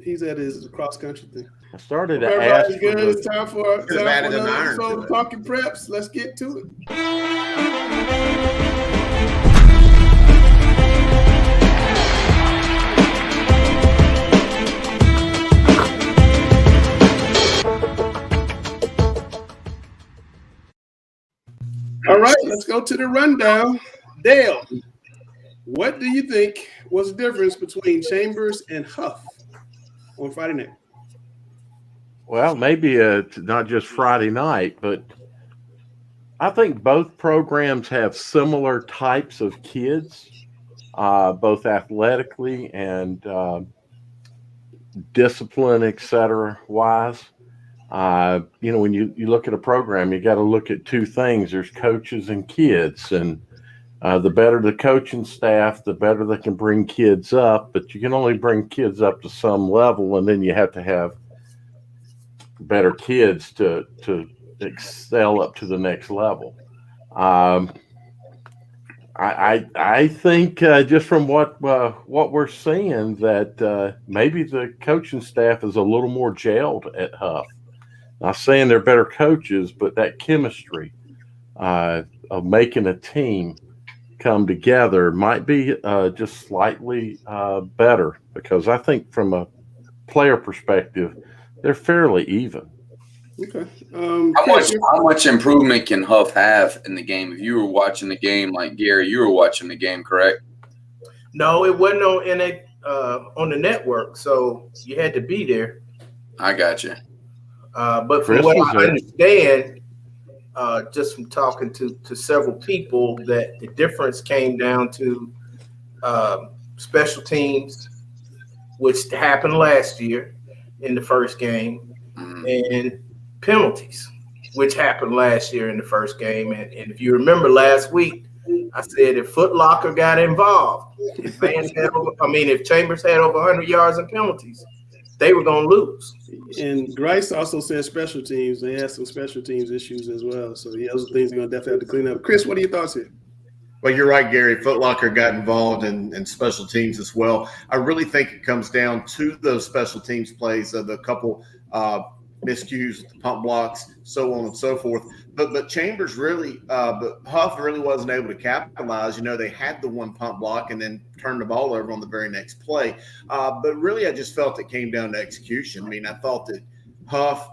He's at his cross country thing. I started to Everybody's ask. good. It's time for added an another iron episode to of it. Talking Preps. Let's get to it. All right, let's go to the rundown. Dale, what do you think was the difference between Chambers and Huff on Friday night? Well, maybe not just Friday night, but I think both programs have similar types of kids, both athletically and discipline, et cetera, wise. When you look at a program, you got to look at two things. There's coaches and kids, and the better the coaching staff, the better they can bring kids up, but you can only bring kids up to some level, and then you have to have better kids to excel up to the next level. I think just from what we're seeing that maybe the coaching staff is a little more gelled at Huff. Not saying they're better coaches, but that chemistry of making a team come together might be just slightly better, because I think from a player perspective, they're fairly even. Okay. How much improvement can Huff have in the game? If you were watching the game, like Gary, you were watching the game, correct? No, it wasn't on the network, so you had to be there. I got you. But from what I understand, just from talking to several people, that the difference came down to special teams, which happened last year in the first game, and penalties, which happened last year in the first game. And if you remember last week, I said if Foot Locker got involved, if Chambers had over 100 yards in penalties, they were going to lose. And Grice also said special teams. They had some special teams issues as well. So, those are things they're going to definitely have to clean up. Chris, what are your thoughts here? Well, you're right, Gary. Foot Locker got involved in special teams as well. I really think it comes down to those special teams plays, the couple miscues, the pump blocks, so on and so forth. But Chambers really, but Huff really wasn't able to capitalize. They had the one pump block and then turned the ball over on the very next play. But really, I just felt it came down to execution. I thought that Huff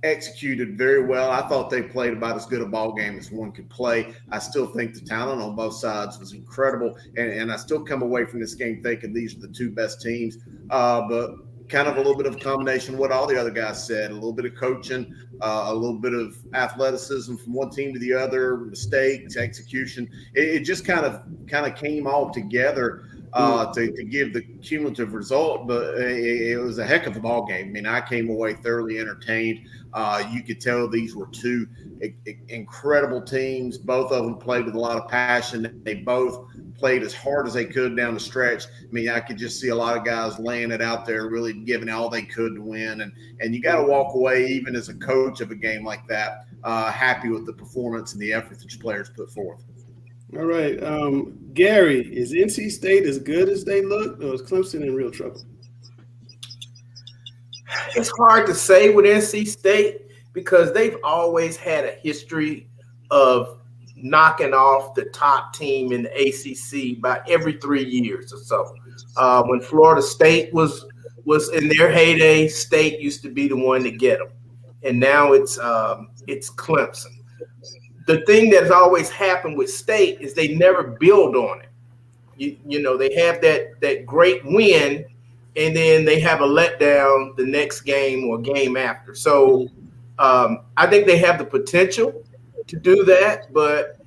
executed very well. I thought they played about as good a ball game as one could play. I still think the talent on both sides was incredible, and I still come away from this game thinking these are the two best teams. But kind of a little bit of a combination of what all the other guys said, a little bit of coaching, a little bit of athleticism from one team to the other, mistakes, execution. It just kind of came all together to give the cumulative result, but it was a heck of a ball game. I came away thoroughly entertained. You could tell these were two incredible teams. Both of them played with a lot of passion. They both played as hard as they could down the stretch. I could just see a lot of guys laying it out there, really giving all they could to win. And you got to walk away, even as a coach of a game like that, happy with the performance and the effort that your players put forth. All right. Gary, is NC State as good as they look, or is Clemson in real trouble? It's hard to say with NC State because they've always had a history of knocking off the top team in the ACC about every 3 years or so. When Florida State was in their heyday, State used to be the one to get them, and now it's Clemson. The thing that's always happened with State is they never build on it. They have that great win, and then they have a letdown the next game or game after. So I think they have the potential to do that, but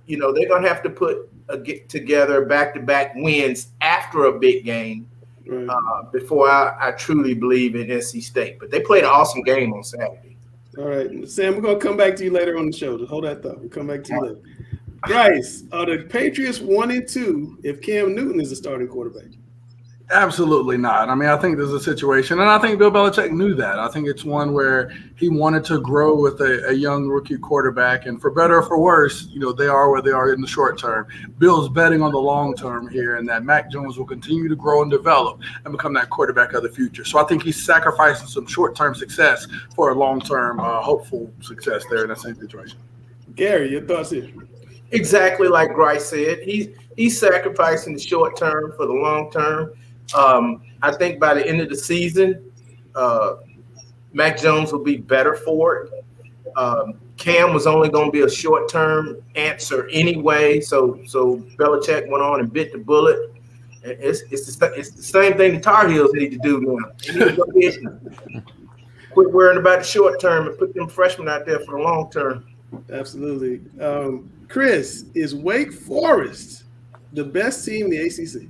they're going to have to get together back-to-back wins after a big game before I truly believe in NC State. But they played an awesome game on Saturday. All right, Sam, we're going to come back to you later on the show. Just hold that thought. We'll come back to you later. Grice, are the Patriots 1-2 if Cam Newton is the starting quarterback? Absolutely not. I mean, I think there's a situation, and I think Bill Belichick knew that. I think it's one where he wanted to grow with a young rookie quarterback, and for better or for worse, they are where they are in the short term. Bill's betting on the long term here, and that Mac Jones will continue to grow and develop and become that quarterback of the future. So I think he's sacrificing some short-term success for a long-term, hopeful success there in that same situation. Gary, your thoughts here? Exactly like Grice said, he's sacrificing the short term for the long term. I think by the end of the season, Mac Jones will be better for it. Cam was only going to be a short-term answer anyway, so Belichick went on and bit the bullet. It's the same thing the Tar Heels need to do now. They need to go ahead quit worrying about the short term and put them freshmen out there for the long term. Absolutely. Chris, is Wake Forest the best team in the ACC?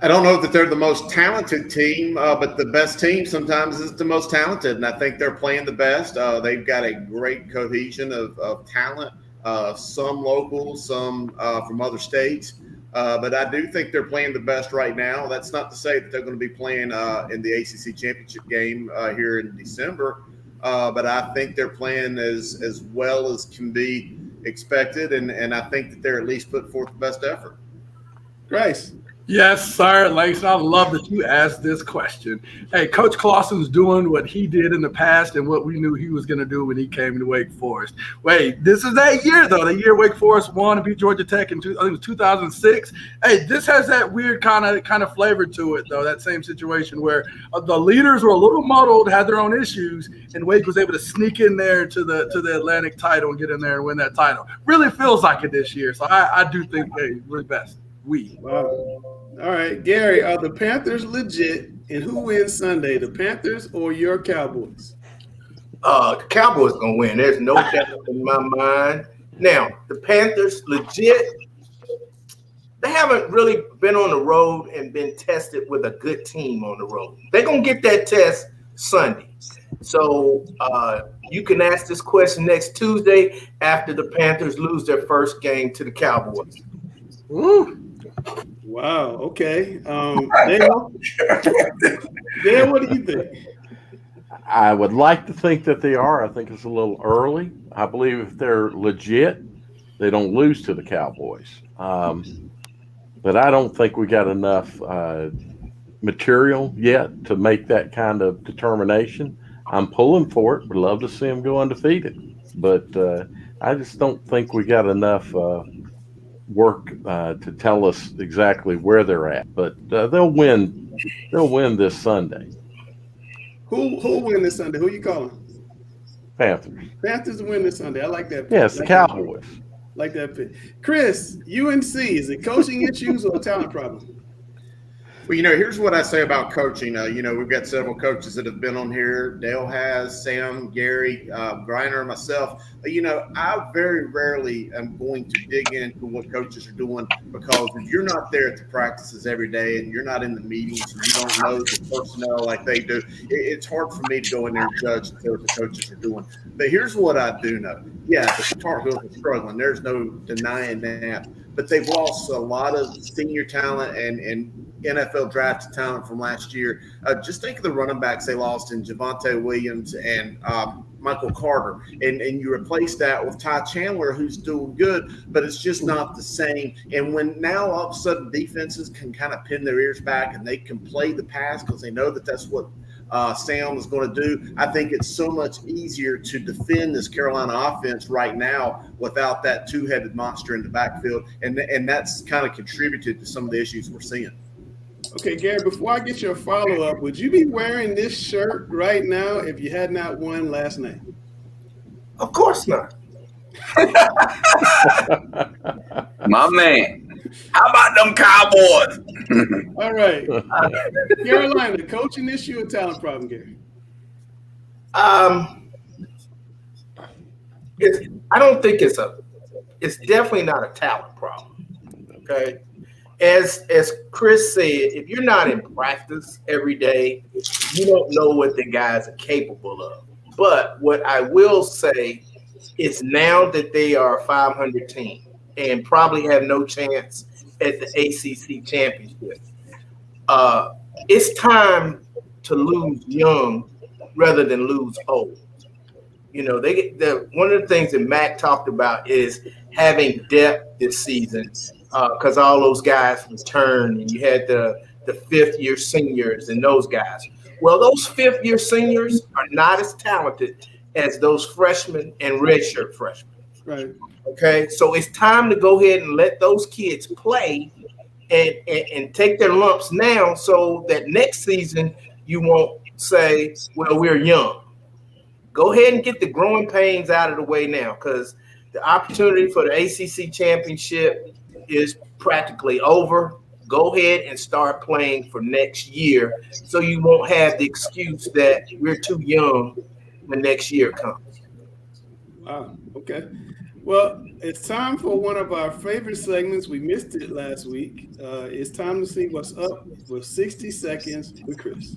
I don't know that they're the most talented team, but the best team sometimes is the most talented, and I think they're playing the best. They've got a great cohesion of talent, some local, some from other states. But I do think they're playing the best right now. That's not to say that they're going to be playing in the ACC championship game here in December, but I think they're playing as well as can be expected, and I think that they're at least putting forth the best effort. Grice. Yes, sir, Langston. I love that you asked this question. Hey, Coach Clawson's doing what he did in the past and what we knew he was going to do when he came to Wake Forest. Wait, this is that year, though, the year Wake Forest won and beat Georgia Tech in I think it was 2006. Hey, this has that weird kind of flavor to it, though, that same situation where the leaders were a little muddled, had their own issues, and Wake was able to sneak in there to the Atlantic title and get in there and win that title. Really feels like it this year, so I do think, hey, we're the best. Wow. All right, Gary, are the Panthers legit, and who wins Sunday, the Panthers or your Cowboys? Cowboys going to win. There's no doubt in my mind. Now, the Panthers legit, they haven't really been on the road and been tested with a good team on the road. They're going to get that test Sunday. So you can ask this question next Tuesday after the Panthers lose their first game to the Cowboys. Woo. Wow. Okay. Dale, what do you think? I would like to think that they are. I think it's a little early. I believe if they're legit, they don't lose to the Cowboys. But I don't think we got enough material yet to make that kind of determination. I'm pulling for it. Would love to see them go undefeated. But I just don't think we got enough work to tell us exactly where they're at, but they'll win. They'll win this Sunday. Who'll win this Sunday? Who you calling? Panthers. Panthers win this Sunday. I like that. Yes, the Cowboys. Like that pick. Chris, UNC, is it coaching issues or a talent problem? Well, here's what I say about coaching. We've got several coaches that have been on here. Dale has, Sam, Gary, Griner, myself. I very rarely am going to dig into what coaches are doing, because if you're not there at the practices every day and you're not in the meetings and you don't know the personnel like they do, it's hard for me to go in there and judge what the coaches are doing. But here's what I do know. Yeah, the Tar Heels are struggling. There's no denying that. But they've lost a lot of senior talent and NFL drafted talent from last year. Just think of the running backs they lost in Javonte Williams and Michael Carter. And you replace that with Ty Chandler, who's doing good, but it's just not the same. And when now all of a sudden defenses can kind of pin their ears back and they can play the pass because they know that that's what Sam is going to do, I think it's so much easier to defend this Carolina offense right now without that two-headed monster in the backfield, and that's kind of contributed to some of the issues we're seeing. Okay, Gary, before I get your follow-up, would you be wearing this shirt right now if you had not won last night? Of course not. My man. How about them Cowboys? All right. Carolina, coaching issue or talent problem, Gary? I don't think it's definitely not a talent problem. Okay. As Chris said, if you're not in practice every day, you don't know what the guys are capable of. But what I will say is now that they are a 500 team and probably have no chance at the ACC championship. It's time to lose young rather than lose old. You know, one of the things that Matt talked about is having depth this season because all those guys returned, and you had the fifth-year seniors and those guys. Well, those fifth-year seniors are not as talented as those freshmen and redshirt freshmen. Right. Okay, so it's time to go ahead and let those kids play and take their lumps now, so that next season you won't say, "Well, we're young." Go ahead and get the growing pains out of the way now, because the opportunity for the ACC championship is practically over. Go ahead and start playing for next year, so you won't have the excuse that we're too young when next year comes. Wow. Okay. Well, it's time for one of our favorite segments. We missed it last week. It's time to see what's up with 60 Seconds with Chris.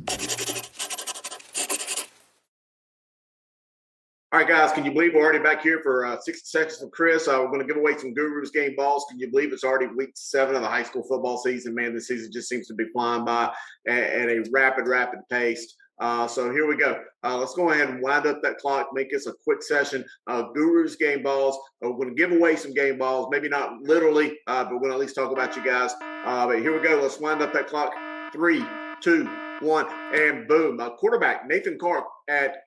All right, guys, can you believe we're already back here for 60 Seconds with Chris? We're going to give away some Gurus game balls. Can you believe it's already week 7 of the high school football season? Man, this season just seems to be flying by at a rapid pace. So here we go. Let's go ahead and wind up that clock, make this a quick session. Gurus game balls. We're going to give away some game balls, maybe not literally, but we're going to at least talk about you guys. But here we go. Let's wind up that clock. 3, 2, 1, and boom. Quarterback Nathan Carp at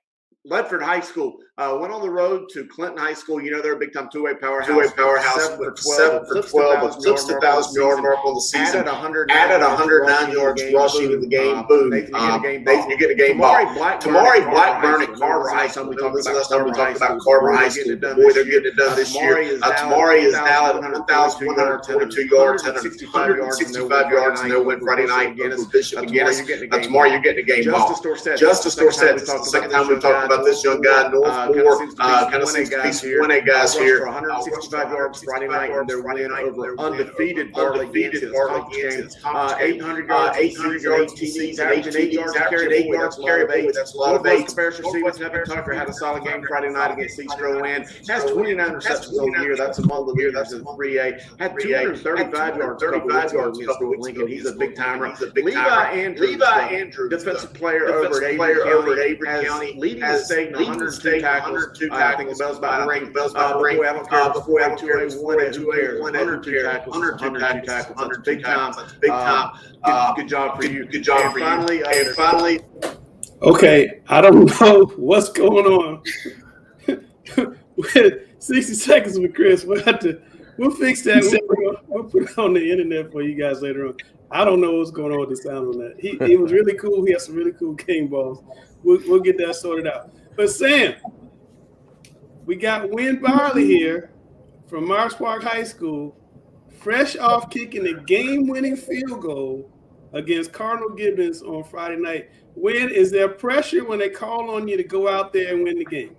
Ledford High School went on the road to Clinton High School. You know, they're a big-time two-way powerhouse. 7 for 12, eclipsed the 1,000-yard mark on the season. Added 109 yards rushing in the game. Boom. Nathan, you get a game ball. Tamari Blackburn at Carver High School. This is the last time we talked about Carver High School. Boy, they're getting it done this year. Tamari is now at 1,122 yards, 165 yards, and they'll win Friday night against Bishop McGinnis. Tamari, you're getting a game ball. Justice Dorsett, this is the second time we've talked about this young guy, Northmore, kind of seems to be some 1A guys here. 165 yards Friday night, and they're running over undefeated Bartlett Yates. 800 yards TDs, averaging 8 yards carry. That's a lot of eight. Comparison receivers, Nevin Tucker had a solid game Friday night against Eastro Land. Has 29 receptions on the year. That's among the leaders in 3A. Had 235 yards against Lincoln. He's a big timer. Levi Andrews, defensive player over at Avery County, leading the state in 102 tackles. I think the bell's about to ring. Before we have a 102 tackles. Big time. Good job for you. Good job for you. And finally. Okay, I don't know what's going on with 60 Seconds with Chris. We'll fix that. We'll put it on the internet for you guys later on. I don't know what's going on with the sound on that. He was really cool. He has some really cool game balls. We'll get that sorted out. But Sam, we got Win Barley here from Marsh Park High School, fresh off kicking the game-winning field goal against Cardinal Gibbons on Friday night. Win, is there pressure when they call on you to go out there and win the game?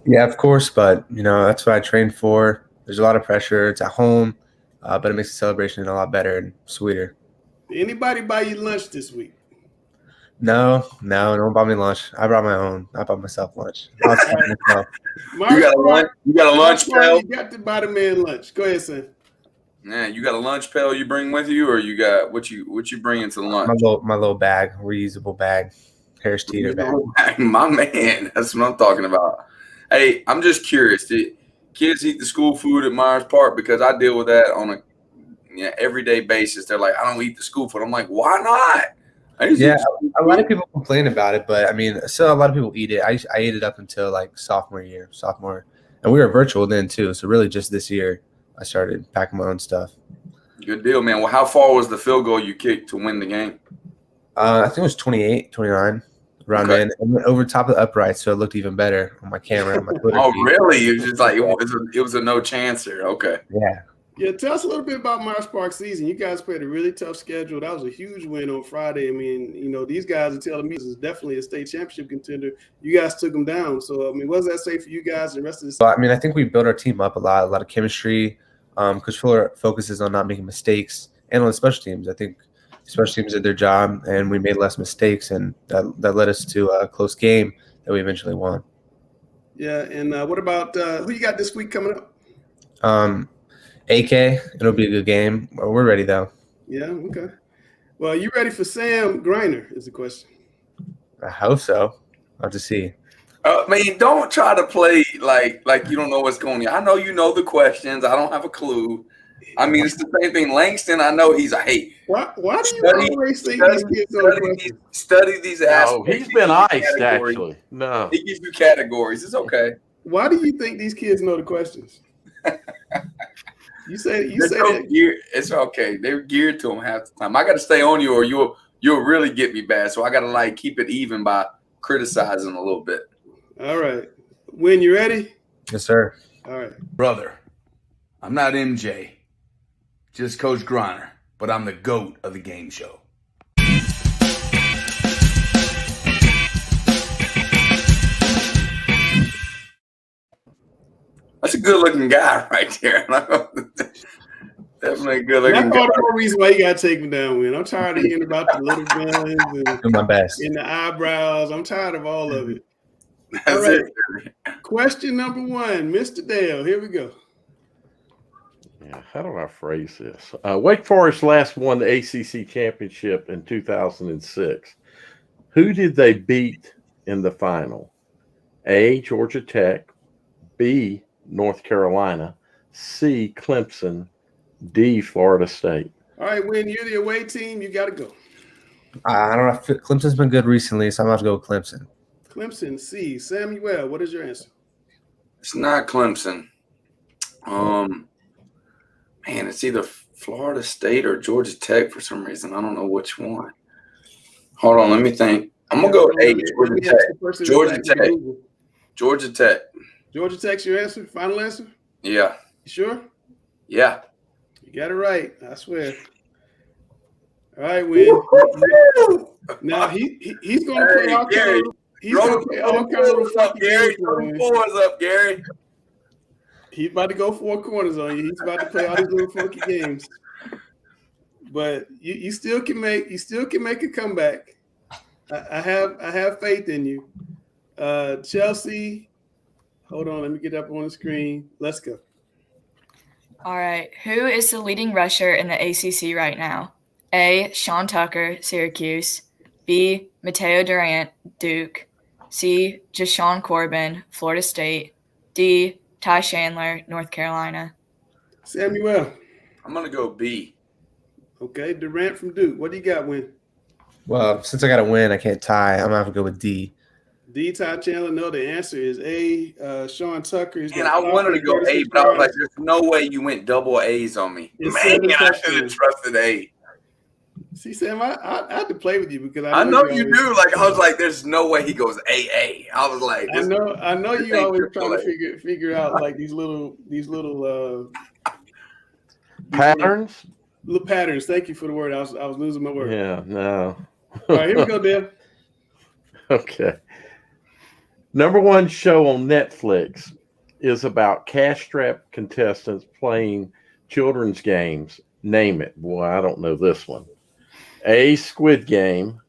Yeah, of course, but that's what I trained for. There's a lot of pressure. It's at home, but it makes the celebration a lot better and sweeter. Did anybody buy you lunch this week? No one bought me lunch. I brought my own. I bought myself lunch. You got a lunch? You got a lunch pail? You got to buy the man lunch. Go ahead, son. Yeah, you got a lunch pail you bring with you, or you got what you bringing to lunch? My little bag, reusable bag, Harris Teeter bag. My man, that's what I'm talking about. Hey, I'm just curious. Did kids eat the school food at Myers Park? Because I deal with that on a everyday basis. They're like, I don't eat the school food. I'm like, why not? Yeah, a lot of people complain about it, but I mean, still a lot of people eat it. I ate it up until like sophomore, and we were virtual then too. So really, just this year, I started packing my own stuff. Good deal, man. Well, how far was the field goal you kicked to win the game? I think it was 28, 29, around then. And went over top of the upright, so it looked even better on my camera. On my Twitter feed. Really? It was just like it was a no chancer. Okay. Yeah, tell us a little bit about Myers Park season. You guys played a really tough schedule. That was a huge win on Friday. I mean, these guys are telling me this is definitely a state championship contender. You guys took them down. So, I mean, what does that say for you guys and the rest of the season? Well, I mean, I think we built our team up a lot of chemistry. Coach Fuller focuses on not making mistakes. And on the special teams, I think special teams did their job, and we made less mistakes, and that led us to a close game that we eventually won. Yeah, and what about who you got this week coming up? AK, it'll be a good game. Well, we're ready though. Yeah, okay. Well, you ready for Sam Griner is the question. I hope so. I'll have to see. I mean, don't try to play like you don't know what's going on. I know you know the questions. I don't have a clue. I mean, it's the same thing. Langston, I know he's like, hey. Why do you always think these kids know the questions? Study these aspects. Oh, he's been iced, actually. No. He gives you categories. It's okay. Why do you think these kids know the questions? You say it's okay. They're geared to them half the time. I got to stay on you, or you'll really get me bad. So I got to keep it even by criticizing a little bit. All right. When you ready? Yes, sir. All right. Brother, I'm not MJ, just Coach Griner, but I'm the GOAT of the game show. That's a good-looking guy right there. Definitely a good-looking guy. That's the reason why you got to take me down, Win. I'm tired of hearing about the little guns and Do my best. the eyebrows. I'm tired of all of it. That's All right. it. Question number 1, Mr. Dale. Here we go. Yeah, how do I phrase this? Wake Forest last won the ACC championship in 2006. Who did they beat in the final? A, Georgia Tech. B, North Carolina. C, Clemson. D, Florida State. All right, Win, you're the away team. You got to go. I don't know. Clemson's been good recently, so I'm going to go with Clemson. Clemson, C. Samuel, what is your answer? It's not Clemson. Man, it's either Florida State or Georgia Tech for some reason. I don't know which one. Hold on, let me think. I'm gonna go with A. Georgia Tech. Georgia Tech. Georgia Tech. Georgia Tech's your answer? Final answer? Yeah. You sure? Yeah. You got it right. I swear. All right, Win. Now he's gonna play all kinds. He's gonna play all kinds of fucking games. Throw the fours up, Gary. He's about to go 4 corners on you. He's about to play all these little funky games. But you still can make a comeback. I have faith in you. Chelsea, hold on, let me get up on the screen. Let's go. All right. Who is the leading rusher in the ACC right now? A, Sean Tucker, Syracuse. B, Mateo Durant, Duke. C, Jashawn Corbin, Florida State. D, Ty Chandler, North Carolina. Samuel. I'm gonna go B. Okay, Durant from Duke. What do you got, Win? Well, since I got to win, I can't tie. I'm going to have to go with D. D, Ty Chandler. No, the answer is A, Sean Tucker. And I wanted to go A, but I was like, there's no way you went double A's on me. It's Man, 7 I should have touchdowns. trusted A. See, Sam, I had to play with you because I know you do. Like, I was like, there's no way he goes AA. I was like, I know you ain't always triple trying A. to figure out like these little Patterns? little patterns. Thank you for the word. I was losing my word. Yeah, no. All right, here we go, Dale. Okay. Number 1 show on Netflix is about cash-strapped contestants playing children's games. Name it. Boy, I don't know this one. A, Squid Game.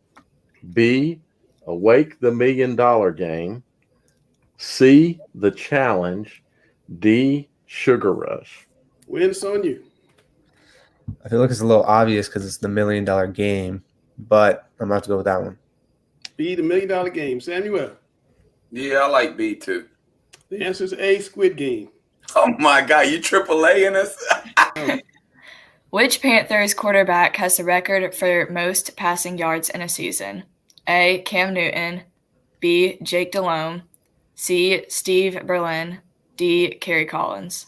B, Awake the $1 Million Game. C, The Challenge. D, Sugar Rush. Win, it's on you. I feel like it's a little obvious because it's the $1 million game, but I'm going to have to go with that one. B, the $1 Million Game. Samuel. Yeah, I like B too. The answer is A, Squid Game. Oh my God, you AAA in us? Which Panthers quarterback has the record for most passing yards in a season? A, Cam Newton. B, Jake Delhomme. C, Steve Berlin. D, Kerry Collins.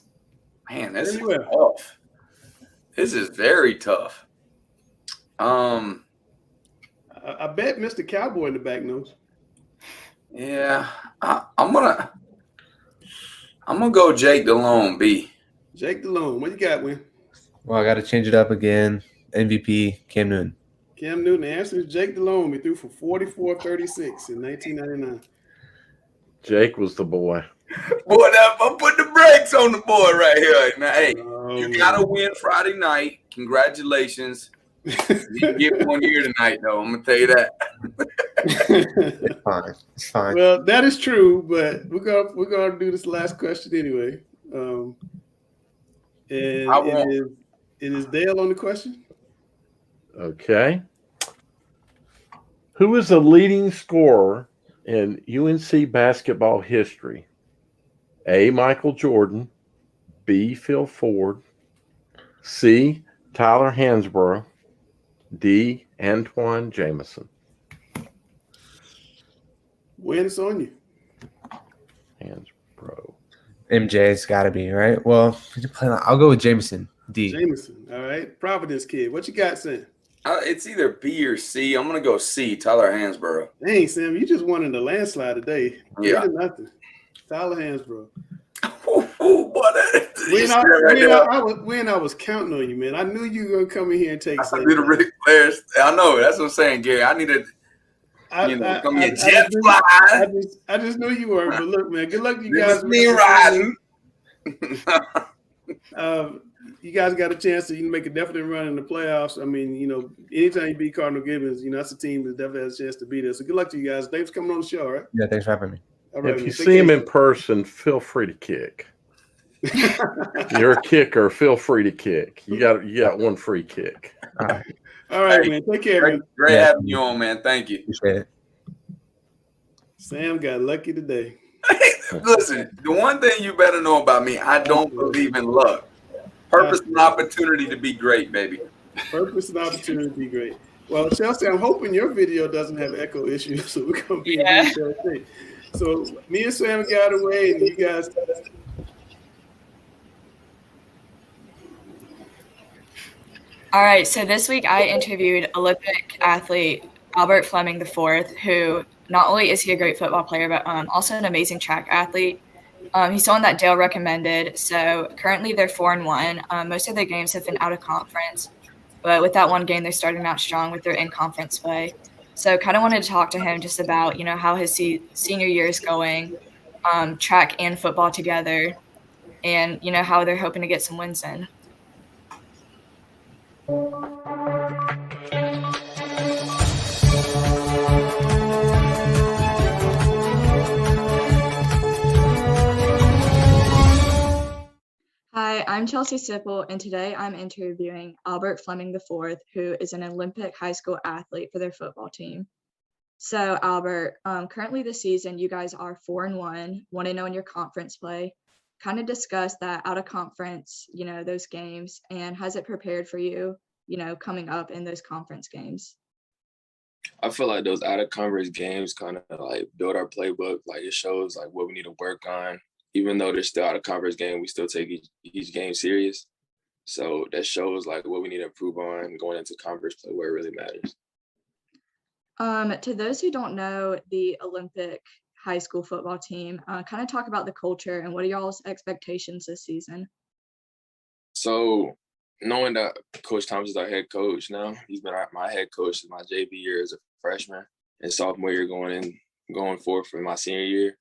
Man, this is Samuel. tough. This is very tough. I bet Mr. Cowboy in the back knows. Yeah, I'm gonna go Jake Delhomme, B. Jake Delhomme. What you got, Win? Well, I got to change it up again. MVP, Cam Newton. Cam Newton. The answer is Jake Delhomme. He threw for 44-36 in 1999. Jake was the boy. Boy, I'm putting the brakes on the boy right here. Now, hey, you gotta win Friday night. Congratulations. You can get one here tonight, though. I'm gonna tell you that. It's fine. It's fine. Well, that is true, but we're gonna do this last question anyway. And I won't. it is Dale on the question. Okay. Who is the leading scorer in UNC basketball history? A. Michael Jordan, B. Phil Ford, C. Tyler Hansbrough, D. Antoine Jameson. When it's on you. Hansbrough. MJ's got to be, right? Well, I'll go with Jameson. D. Jameson. All right. Providence kid. What you got, Sam? It's either B or C. I'm gonna go C. Tyler Hansbrough. Dang, Sam, you just won in the landslide today. Yeah. 3-0. Tyler Hansbrough. When I was counting on you, man. I knew you were gonna come in here and take Sam. I know. That's what I'm saying, Gary. I needed. I just knew you were. But look, man, good luck to you This guys. is me riding. You guys got a chance to make a definite run in the playoffs. I mean, anytime you beat Cardinal Gibbons, that's a team that definitely has a chance to beat us. So good luck to you guys. Thanks for coming on the show, all right? Yeah, thanks for having me. All right, if man. you see him in person, feel free to kick. You're a kicker. Feel free to kick. You got one free kick. All right, man. Take care, man. Great having you on, man. Thank you. Appreciate it. Sam got lucky today. Listen, the one thing you better know about me, I don't believe in luck. Purpose and opportunity to be great, baby. Purpose and opportunity to be great. Well, Chelsea, I'm hoping your video doesn't have echo issues, so we're going to be in Chelsea. So me and Sam got away, and you guys. All right, so this week I interviewed Olympic athlete Albert Fleming IV, who not only is he a great football player, but also an amazing track athlete. He's someone that Dale recommended. So currently they're 4-1. Most of their games have been out of conference, but with that one game, they're starting out strong with their in-conference play. So kind of wanted to talk to him just about, how his senior year is going, track and football together, and, how they're hoping to get some wins in. Hi, I'm Chelsea Sipple, and today I'm interviewing Albert Fleming IV, who is an Olympic high school athlete for their football team. So, Albert, currently this season, you guys are 4-1, 1-0 in your conference play. Kind of discuss that out of conference, those games, and has it prepared for you, coming up in those conference games? I feel like those out of conference games kind of like build our playbook. Like it shows like what we need to work on. Even though they're still out of conference game, we still take each game serious. So that shows like what we need to improve on going into conference play where it really matters. To those who don't know the Olympic high school football team, kind of talk about the culture and what are y'all's expectations this season? So knowing that Coach Thomas is our head coach now, he's been my head coach in my JV year as a freshman and sophomore year going forward for my senior year.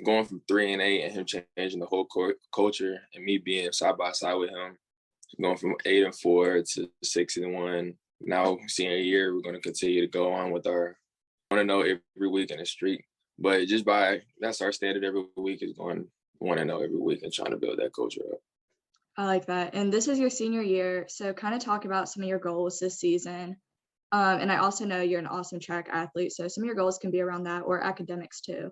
Going from 3-8 and him changing the whole culture and me being side by side with him, going from 8-4 to 6-1. Now senior year, we're going to continue to go on with our 1-0 every week in a streak. But that's our standard every week is going 1-0 every week and trying to build that culture up. I like that. And this is your senior year, so kind of talk about some of your goals this season. And I also know you're an awesome track athlete, so some of your goals can be around that or academics too.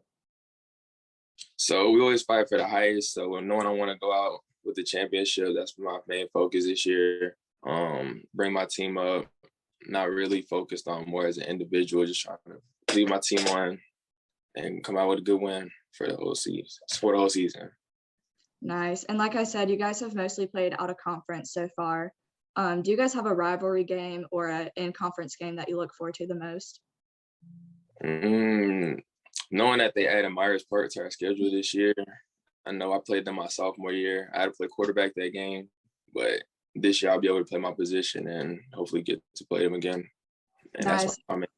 So we always fight for the highest. So knowing I want to go out with the championship, that's my main focus this year. Bring my team up, not really focused on more as an individual, just trying to lead my team on and come out with a good win for the whole season. Nice. And like I said, you guys have mostly played out of conference so far. Do you guys have a rivalry game or an in-conference game that you look forward to the most? Knowing that they added Myers Park to our schedule this year, I know I played them my sophomore year. I had to play quarterback that game, but this year I'll be able to play my position and hopefully get to play them again. And nice. That's what I'm in.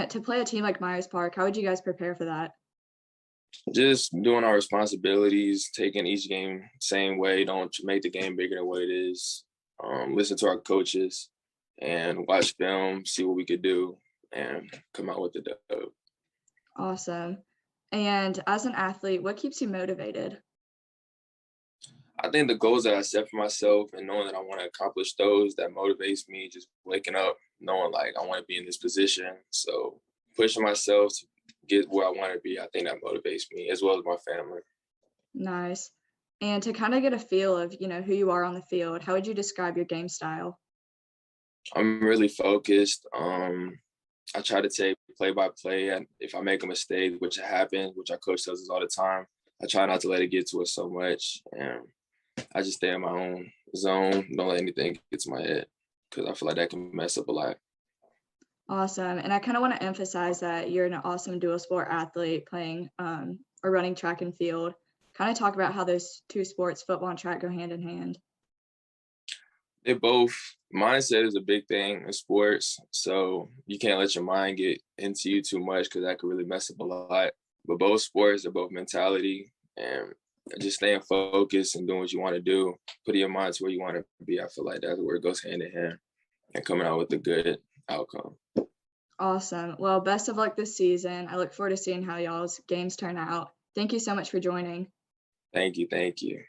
And to play a team like Myers Park, how would you guys prepare for that? Just doing our responsibilities, taking each game same way. Don't make the game bigger than what it is. Listen to our coaches and watch film, see what we could do, and come out with the dub. Awesome. And as an athlete, what keeps you motivated? I think the goals that I set for myself and knowing that I want to accomplish those, that motivates me. Just waking up knowing like I want to be in this position. So pushing myself to get where I want to be, I think that motivates me as well as my family. Nice. And to kind of get a feel of, who you are on the field, how would you describe your game style? I'm really focused. I try to take play by play, and if I make a mistake, which happens, which our coach tells us all the time, I try not to let it get to us so much, and I just stay in my own zone. Don't let anything get to my head because I feel like that can mess up a lot. Awesome. And I kind of want to emphasize that you're an awesome dual sport athlete playing or running track and field. Kind of talk about how those two sports, football and track, go hand in hand. They both, mindset is a big thing in sports. So you can't let your mind get into you too much because that could really mess up a lot. But both sports are both mentality and just staying focused and doing what you want to do, putting your mind to where you want to be. I feel like that's where it goes hand in hand and coming out with a good outcome. Awesome. Well, best of luck this season. I look forward to seeing how y'all's games turn out. Thank you so much for joining. Thank you. Thank you.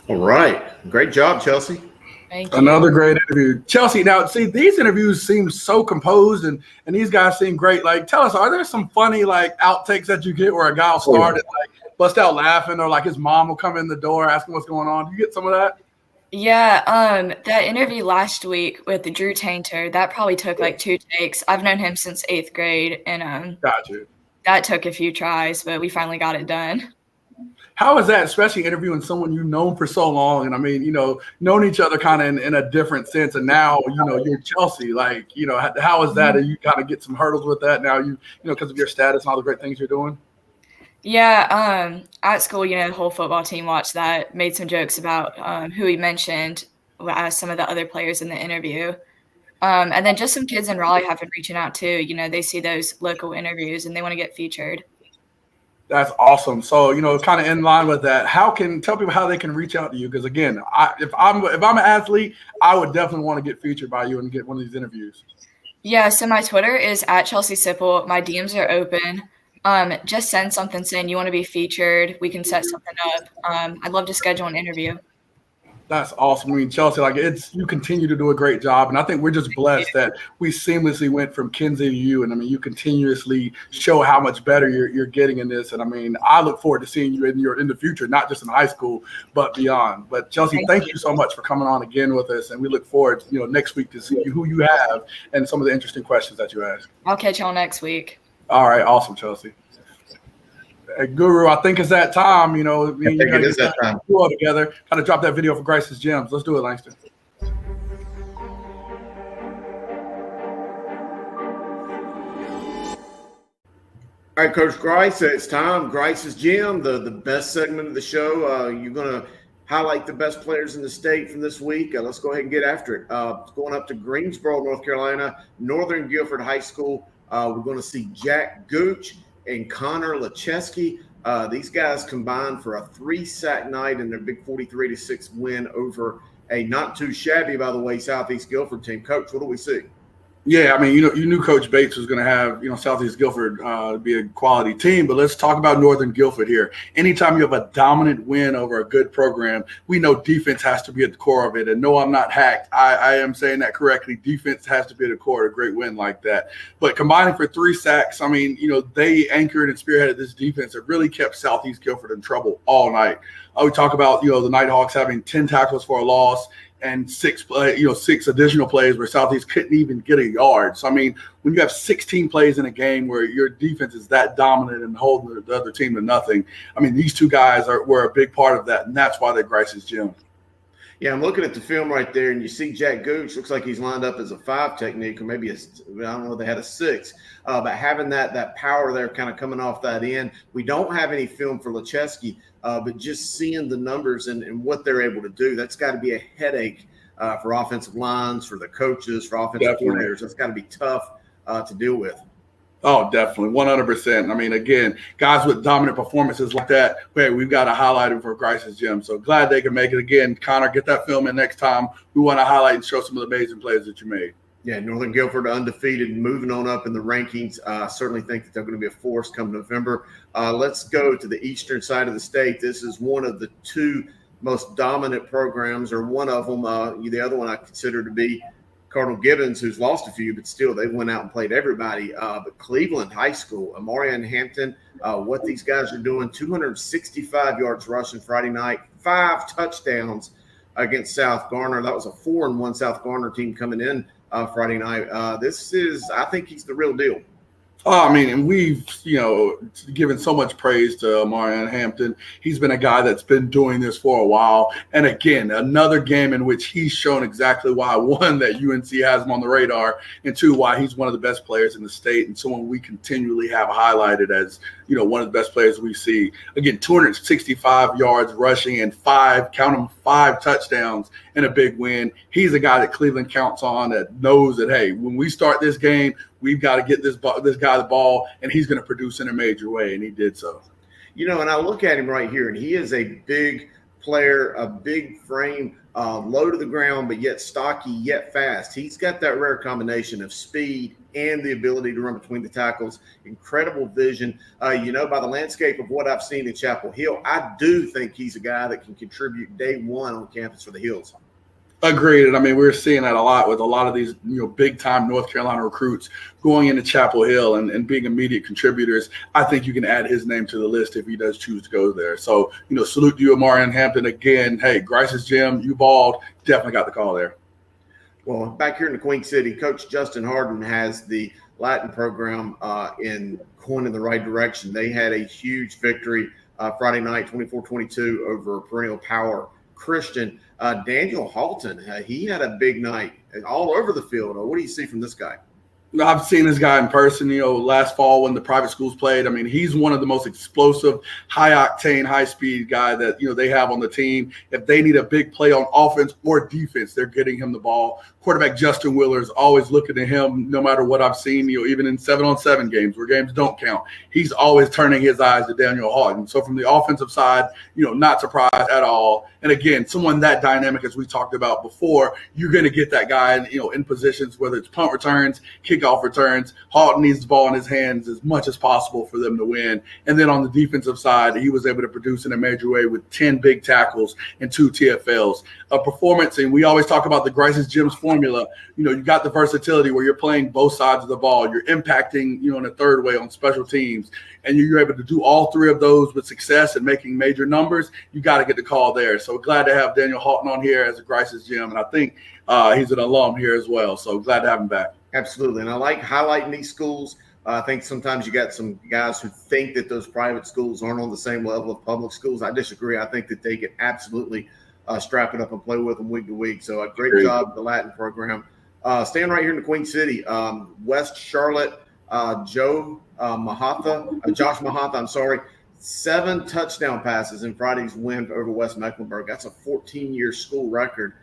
All right. Great job, Chelsea. Thank you. Another great interview. Chelsea, now, see, these interviews seem so composed and these guys seem great. Like, tell us, are there some funny, like, outtakes that you get where a guy will start and, like, bust out laughing or, like, his mom will come in the door asking what's going on? Do you get some of that? Yeah, that interview last week with Drew Tainter, that probably took, like, 2 takes. I've known him since 8th grade, and Got you. that took a few tries, but we finally got it done. How is that, especially interviewing someone you've known for so long? And I mean, known each other kind of in a different sense. And now, you're Chelsea. Like, how is that? And you kind of get some hurdles with that now, because of your status and all the great things you're doing? Yeah, at school, the whole football team watched that, made some jokes about who he mentioned as some of the other players in the interview. And then just some kids in Raleigh have been reaching out too. They see those local interviews and they want to get featured. That's awesome. So, kind of in line with that, tell people how they can reach out to you? Because again, if I'm an athlete, I would definitely want to get featured by you and get one of these interviews. Yeah. So my Twitter is @ChelseaSipple. My DMs are open. Just send something saying you want to be featured. We can set something up. I'd love to schedule an interview. That's awesome. I mean, Chelsea, you continue to do a great job. And I think we're just blessed that we seamlessly went from Kinsey to you. And I mean, you continuously show how much better you're getting in this. And I mean, I look forward to seeing you in the future, not just in high school, but beyond. But Chelsea, thank you so much for coming on again with us. And we look forward, next week to see who you have and some of the interesting questions that you ask. I'll catch y'all next week. All right. Awesome, Chelsea. Hey, Guru, I think it's that time. Me and you it is that time. All together. Kind of drop that video for Grice's Gems. Let's do it, Langston. All right, Coach Grice, it's time. Grice's Gym, the best segment of the show. You're going to highlight the best players in the state from this week. Let's go ahead and get after it. Going up to Greensboro, North Carolina, Northern Guilford High School. We're going to see Jack Gooch and Connor Lecheski. These guys combined for a 3-sack night in their big 43-6 win over a not too shabby, by the way, Southeast Guilford team. Coach, what do we see? Yeah, I mean, you knew Coach Bates was going to have, Southeast Guilford be a quality team, but let's talk about Northern Guilford here. Anytime you have a dominant win over a good program, we know defense has to be at the core of it. And no, I'm not hacked. I am saying that correctly. Defense has to be at the core of a great win like that. But combining for 3 sacks, I mean, they anchored and spearheaded this defense that really kept Southeast Guilford in trouble all night. We talk about, the Nighthawks having 10 tackles for a loss and 6 additional plays where Southeast couldn't even get a yard. So, I mean, when you have 16 plays in a game where your defense is that dominant and holding the other team to nothing, I mean, these two guys were a big part of that, and that's why they're Grice's Gym. Yeah, I'm looking at the film right there, and you see Jack Gooch. Looks like he's lined up as a 5 technique, or maybe I don't know if they had a 6. But having that power there kind of coming off that end. We don't have any film for Lecheski, but just seeing the numbers and what they're able to do, that's got to be a headache for offensive lines, for the coaches, for offensive coordinators. That's got to be tough to deal with. Oh, definitely, 100%. I mean, again, guys with dominant performances like that, we've got to highlight them for Grice's Gym. So glad they can make it. Again, Connor, get that film in next time. We want to highlight and show some of the amazing plays that you made. Yeah, Northern Guilford undefeated, moving on up in the rankings. I certainly think that they're going to be a force come November. Let's go to the eastern side of the state. This is one of the two most dominant programs, or one of them. The other one I consider to be Cardinal Gibbons, who's lost a few, but still they went out and played everybody. But Cleveland High School, Amari and Hampton, what these guys are doing, 265 yards rushing Friday night, 5 touchdowns against South Garner. That was a 4-1 South Garner team coming in Friday night. I think he's the real deal. Oh, I mean, and we've, given so much praise to Marion Hampton. He's been a guy that's been doing this for a while. And again, another game in which he's shown exactly why, one, that UNC has him on the radar, and two, why he's one of the best players in the state and someone we continually have highlighted as, one of the best players we see. Again, 265 yards rushing and 5 touchdowns and a big win. He's a guy that Cleveland counts on, that knows that, hey, when we start this game, we've got to get this guy the ball, and he's going to produce in a major way, and he did so. And I look at him right here, and he is a big player, a big frame, low to the ground, but yet stocky, yet fast. He's got that rare combination of speed and the ability to run between the tackles, incredible vision. By the landscape of what I've seen in Chapel Hill, I do think he's a guy that can contribute day one on campus for the Hills. Agreed. And I mean, we're seeing that a lot with a lot of these, big time North Carolina recruits going into Chapel Hill and being immediate contributors. I think you can add his name to the list if he does choose to go there. So, salute to you, Amari and Hampton. Again, hey, Grice's gym, you balled, definitely got the call there. Well, back here in the Queen City, Coach Justin Harden has the Latin program going in the right direction. They had a huge victory Friday night, 24-22 over perennial power Christian. Daniel Halton, he had a big night all over the field. What do you see from this guy? I've seen this guy in person, last fall when the private schools played. I mean, he's one of the most explosive, high-octane, high-speed guy that, they have on the team. If they need a big play on offense or defense, they're getting him the ball. Quarterback Justin Willer's always looking at him no matter what I've seen, even in 7-on-7 games where games don't count. He's always turning his eyes to Daniel Halton. So from the offensive side, not surprised at all. And again, someone that dynamic, as we talked about before, you're going to get that guy, in positions, whether it's punt returns, kickoff returns. Halton needs the ball in his hands as much as possible for them to win. And then on the defensive side, he was able to produce in a major way with 10 big tackles and 2 TFLs. A performance, and we always talk about the Grice's Gyms formula. You got the versatility where you're playing both sides of the ball. You're impacting, in a third way on special teams. And you're able to do all 3 of those with success and making major numbers. You got to get the call there. So glad to have Daniel Halton on here as a Grice's Gym. And I think he's an alum here as well. So glad to have him back. Absolutely. And I like highlighting these schools. I think sometimes you got some guys who think that those private schools aren't on the same level of public schools. I disagree. I think that they can absolutely strap it up and play with them week to week. So a great job with the Latin program. Staying right here in the Queen City, West Charlotte, Josh Mahatha, 7 touchdown passes in Friday's win over West Mecklenburg. That's a 14-year school record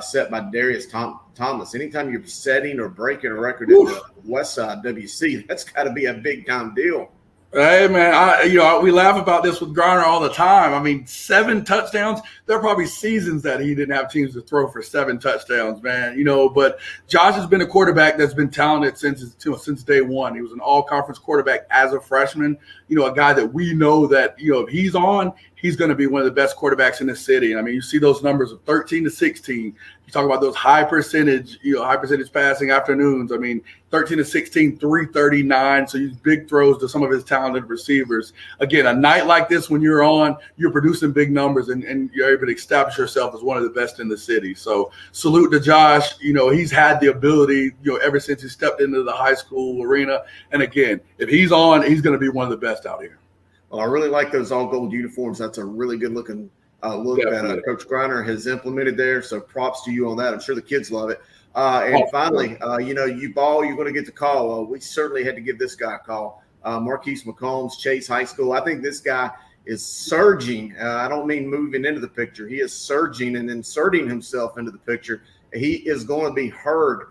set by Darius Thomas. Anytime you're setting or breaking a record in the West Side WC, that's got to be a big-time deal. Hey, man, we laugh about this with Garner all the time. I mean, 7 touchdowns. There are probably seasons that he didn't have teams to throw for 7 touchdowns, man. But Josh has been a quarterback that's been talented since day one. He was an all-conference quarterback as a freshman. A guy that we know that, if he's on, he's going to be one of the best quarterbacks in the city. I mean, you see those numbers of 13-16. You talk about those high percentage passing afternoons. I mean, 13-16, 339. So you big throws to some of his talented receivers. Again, a night like this when you're on, you're producing big numbers and you're able to establish yourself as one of the best in the city. So salute to Josh. He's had the ability, ever since he stepped into the high school arena. And again, if he's on, he's going to be one of the best out here. Well, I really like those all gold uniforms. That's a really good looking look that Coach Griner has implemented there. So props to you on that. I'm sure the kids love it. Finally, you ball, you're going to get the call. We certainly had to give this guy a call. Marquise McCombs, Chase High School. I think this guy is surging. I don't mean moving into the picture. He is surging and inserting himself into the picture. He is going to be heard.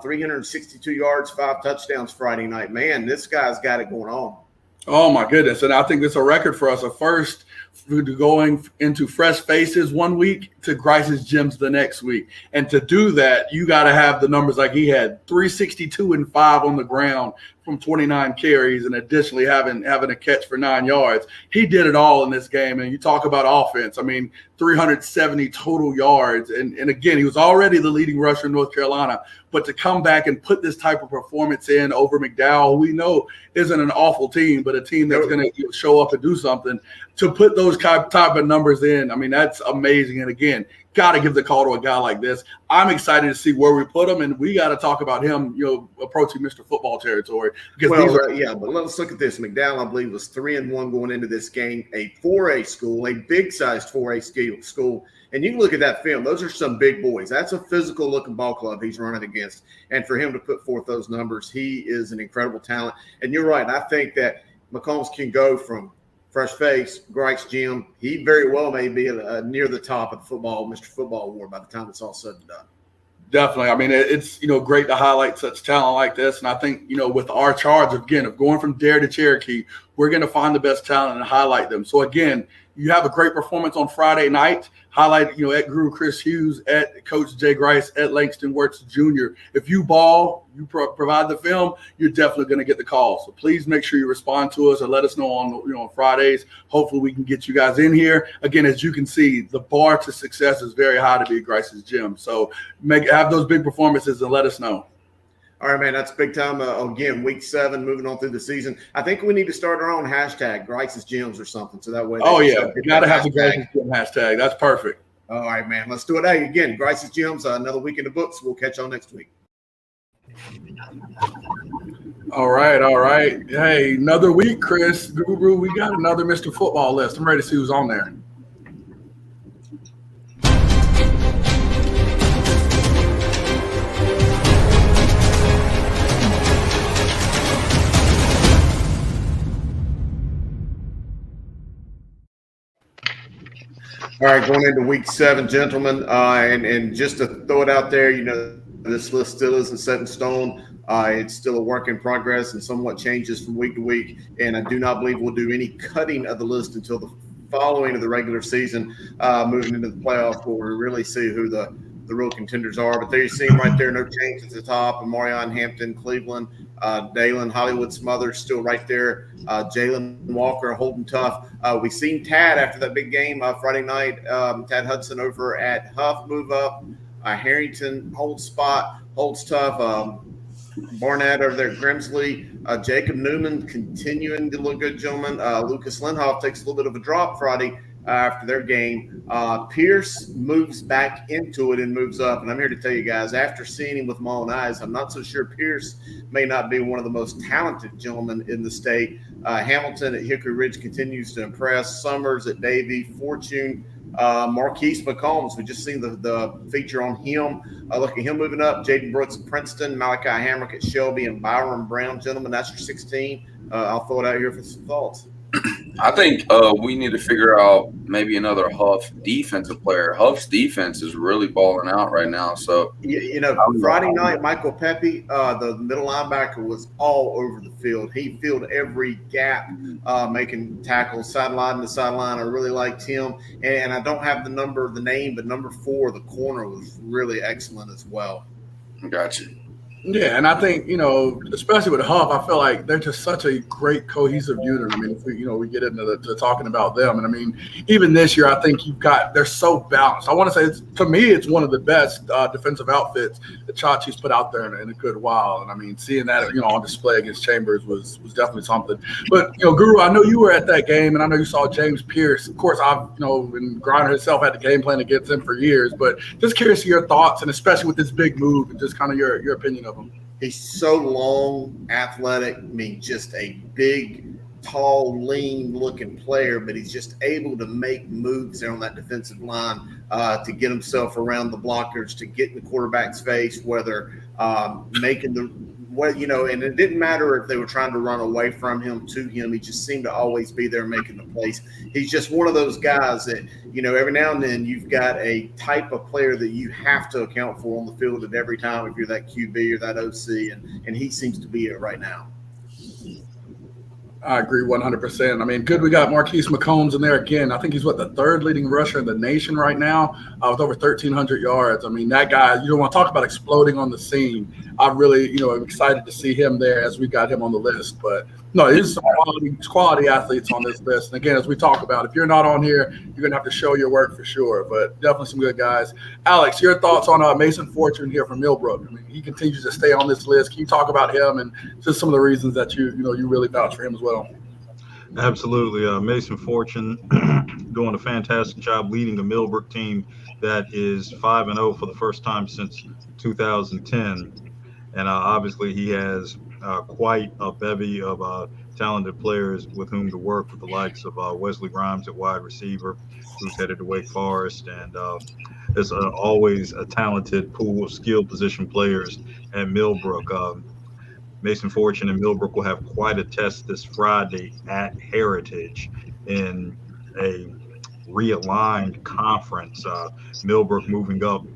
362 yards, 5 touchdowns Friday night. Man, this guy's got it going on. Oh, my goodness. And I think it's a record for us, a first going into fresh faces one week to Grice's gyms the next week. And to do that, you got to have the numbers like he had, 362 and 5 on the ground from 29 carries, and additionally having a catch for 9 yards. He did it all in this game. And you talk about offense, 370 total yards. And again, he was already the leading rusher in North Carolina. But to come back and put this type of performance in over McDowell, we know isn't an awful team, but a team that's going to show up and do something, to put those type of numbers in, that's amazing. And again, got to give the call to a guy like this. I'm excited to see where we put him, and we got to talk about him, approaching Mr. Football territory. But let's look at this. McDowell, I believe, was 3-1 going into this game, a 4A school, a big-sized 4A school. And you can look at that film. Those are some big boys. That's a physical-looking ball club he's running against. And for him to put forth those numbers, he is an incredible talent. And you're right. I think that McCombs can go from fresh face, Grice gym. He very well may be near the top of the Mr. Football Award by the time it's all said and done. Definitely. It's, great to highlight such talent like this. And I think, with our charge, of going from Dare to Cherokee, we're going to find the best talent and highlight them. So, again, you have a great performance on Friday night. Highlight, at Guru Chris Hughes, at Coach Jay Grice, at Langston Wirtz Jr. If you ball, you provide the film, you're definitely going to get the call. So please make sure you respond to us and let us know on Fridays. Hopefully we can get you guys in here. Again, as you can see, the bar to success is very high to be at Grice's gym. So have those big performances and let us know. All right, man, that's big time. Again, week 7, moving on through the season. I think we need to start our own hashtag, Grice's Gyms or something, so that way. We got to have the Grice's Gym hashtag. That's perfect. All right, man, let's do it. Hey, again, Grice's Gyms, another week in the books. We'll catch y'all next week. All right. Hey, another week, Chris. Guru, we got another Mr. Football list. I'm ready to see who's on there. All right, going into week 7, gentlemen, and just to throw it out there, this list still isn't set in stone. It's still a work in progress and somewhat changes from week to week. And I do not believe we'll do any cutting of the list until the following of the regular season, moving into the playoffs, where we really see who the real contenders are. But there you see them right there, no change at the top. Marion, Hampton, Cleveland, Dalen, Hollywood Smothers still right there. Jalen Walker holding tough. We seen Tad after that big game Friday night. Tad Hudson over at Huff move up. Harrington holds tough. Barnett over there at Grimsley. Jacob Newman continuing to look good, gentlemen. Lucas Lindhoff takes a little bit of a drop Friday after their game. Pierce moves back into it and moves up. And I'm here to tell you guys, after seeing him with my own eyes, I'm not so sure Pierce may not be one of the most talented gentlemen in the state. Hamilton at Hickory Ridge continues to impress. Summers at Davie, Fortune, Marquise McCombs. We just seen the feature on him. Look at him moving up. Jaden Brooks at Princeton, Malachi Hamrick at Shelby, and Byron Brown. Gentlemen, that's your 16. I'll throw it out here for some thoughts. I think we need to figure out maybe another Huff defensive player. Huff's defense is really balling out right now. So Friday night, Michael Pepe, the middle linebacker, was all over the field. He filled every gap, making tackles sideline to sideline. I really liked him, and I don't have the name, but number 4, the corner, was really excellent as well. Gotcha. Yeah, and I think, especially with Huff, I feel like they're just such a great cohesive unit. If we get into to talking about them. And even this year, I think they're so balanced. I want to say, to me, it's one of the best defensive outfits that Chachi's put out there in a good while. And seeing that, on display against Chambers was definitely something. But, Guru, I know you were at that game, and I know you saw James Pierce. Of course, and Griner himself had the game plan against him for years, but just curious to your thoughts, and especially with this big move, and just kind of your opinion of him. He's so long, athletic. Just a big, tall, lean-looking player, but he's just able to make moves there on that defensive line to get himself around the blockers, to get in the quarterback's face, whether making the and it didn't matter if they were trying to run away from him to him. He just seemed to always be there making the plays. He's just one of those guys that, every now and then you've got a type of player that you have to account for on the field at every time if you're that QB or that OC, and he seems to be it right now. I agree 100%. I mean, good. We got Marquise McCombs in there again. I think he's the third leading rusher in the nation right now with over 1,300 yards. I mean, that guy, you don't want to talk about exploding on the scene. I really, am excited to see him there as we got him on the list. But no, there's some quality athletes on this list. And again, as we talk about, if you're not on here, you're going to have to show your work for sure. But definitely some good guys. Alex, your thoughts on Mason Fortune here from Millbrook? I mean, he continues to stay on this list. Can you talk about him and just some of the reasons that you really vouch for him as well? Absolutely. Mason Fortune doing a fantastic job leading the Millbrook team that is 5-0 for the first time since 2010. And obviously he has quite a bevy of talented players with whom to work, with the likes of Wesley Grimes at wide receiver, who's headed to Wake Forest. And there's always a talented pool of skilled position players at Millbrook. Mason Fortune and Millbrook will have quite a test this Friday at Heritage in a realigned conference. Millbrook moving up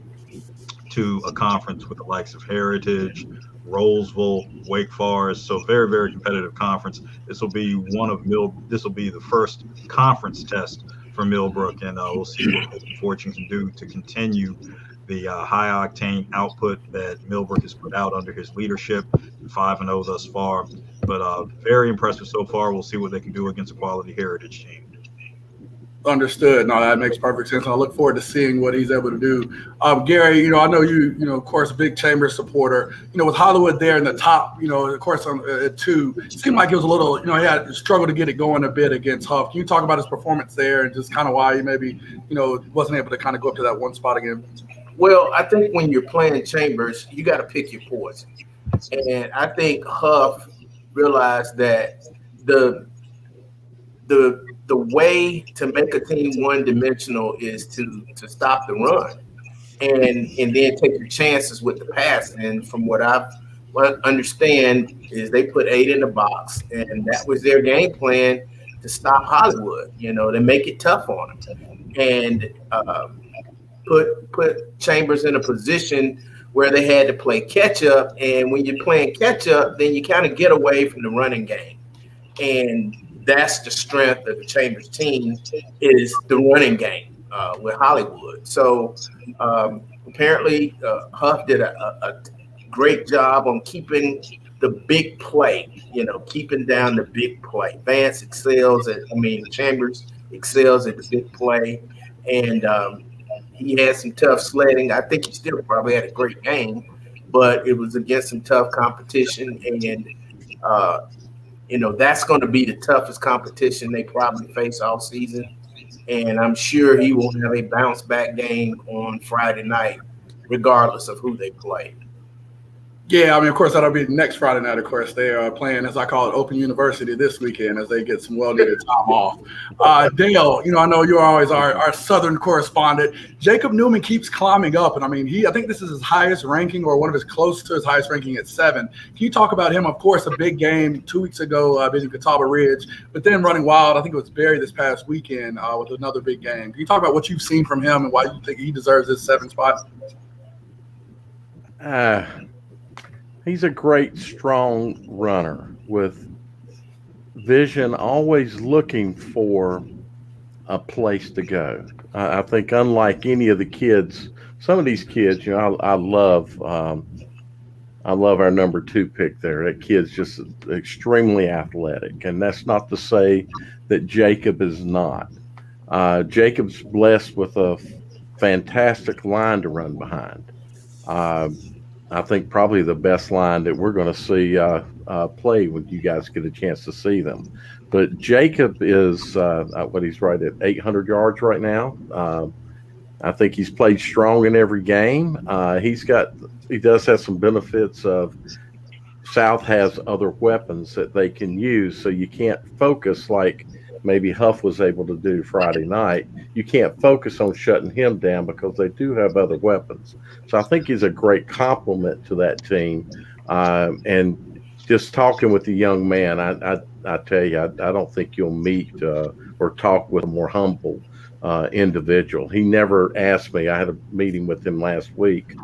to a conference with the likes of Heritage, Rolesville, Wake Forest. So very, very competitive conference. This will be the first conference test for Millbrook, and we'll see what Mason Fortune can do to continue the high octane output that Millbrook has put out under his leadership. 5-0 thus far, but very impressive so far. We'll see what they can do against a quality Heritage team. Understood. No, that makes perfect sense. I look forward to seeing what he's able to do. Gary, I know you, of course, big Chambers supporter. With Hollywood there in the top, of course, at 2, it seemed like it was a little, he had struggled to get it going a bit against Huff. Can you talk about his performance there and just kind of why he maybe, wasn't able to kind of go up to that one spot again? Well, I think when you're playing Chambers, you got to pick your poison. And I think Huff realized that the way to make a team one-dimensional is to stop the run and then take your chances with the pass. And from what I understand is they put 8 in the box, and that was their game plan to stop Hollywood, to make it tough on them. And put Chambers in a position where they had to play catch up. And when you're playing catch up, then you kind of get away from the running game. And that's the strength of the Chambers team, is the running game with Hollywood. So apparently Huff did a great job on keeping the big play, keeping down the big play. Chambers excels at the big play. And he had some tough sledding. I think he still probably had a great game, but it was against some tough competition. And, that's going to be the toughest competition they probably face all season. And I'm sure he will have a bounce back game on Friday night, regardless of who they play. Yeah, of course, that'll be next Friday night. Of course, they are playing, as I call it, Open University this weekend as they get some well-needed time off. Dale, I know you're always our Southern correspondent. Jacob Newman keeps climbing up, and I think this is his highest ranking, or one of his close to his highest ranking at 7. Can you talk about him? Of course, a big game 2 weeks ago, beating Catawba Ridge, but then running wild. I think it was Barry this past weekend with another big game. Can you talk about what you've seen from him and why you think he deserves his 7 spot? He's a great, strong runner with vision, always looking for a place to go. I think unlike any of the kids, some of these kids, I love our number 2 pick there. That kid's just extremely athletic, and that's not to say that Jacob is not. Jacob's blessed with a fantastic line to run behind. I think probably the best line that we're going to see play when you guys get a chance to see them. But Jacob is he's right at 800 yards right now. I think he's played strong in every game. He does have some benefits of South has other weapons that they can use, so you can't focus like maybe Huff was able to do Friday night. You can't focus on shutting him down because they do have other weapons. So I think he's a great complement to that team. And just talking with the young man, I tell you, I don't think you'll meet or talk with a more humble individual. He never asked me. I had a meeting with him last week,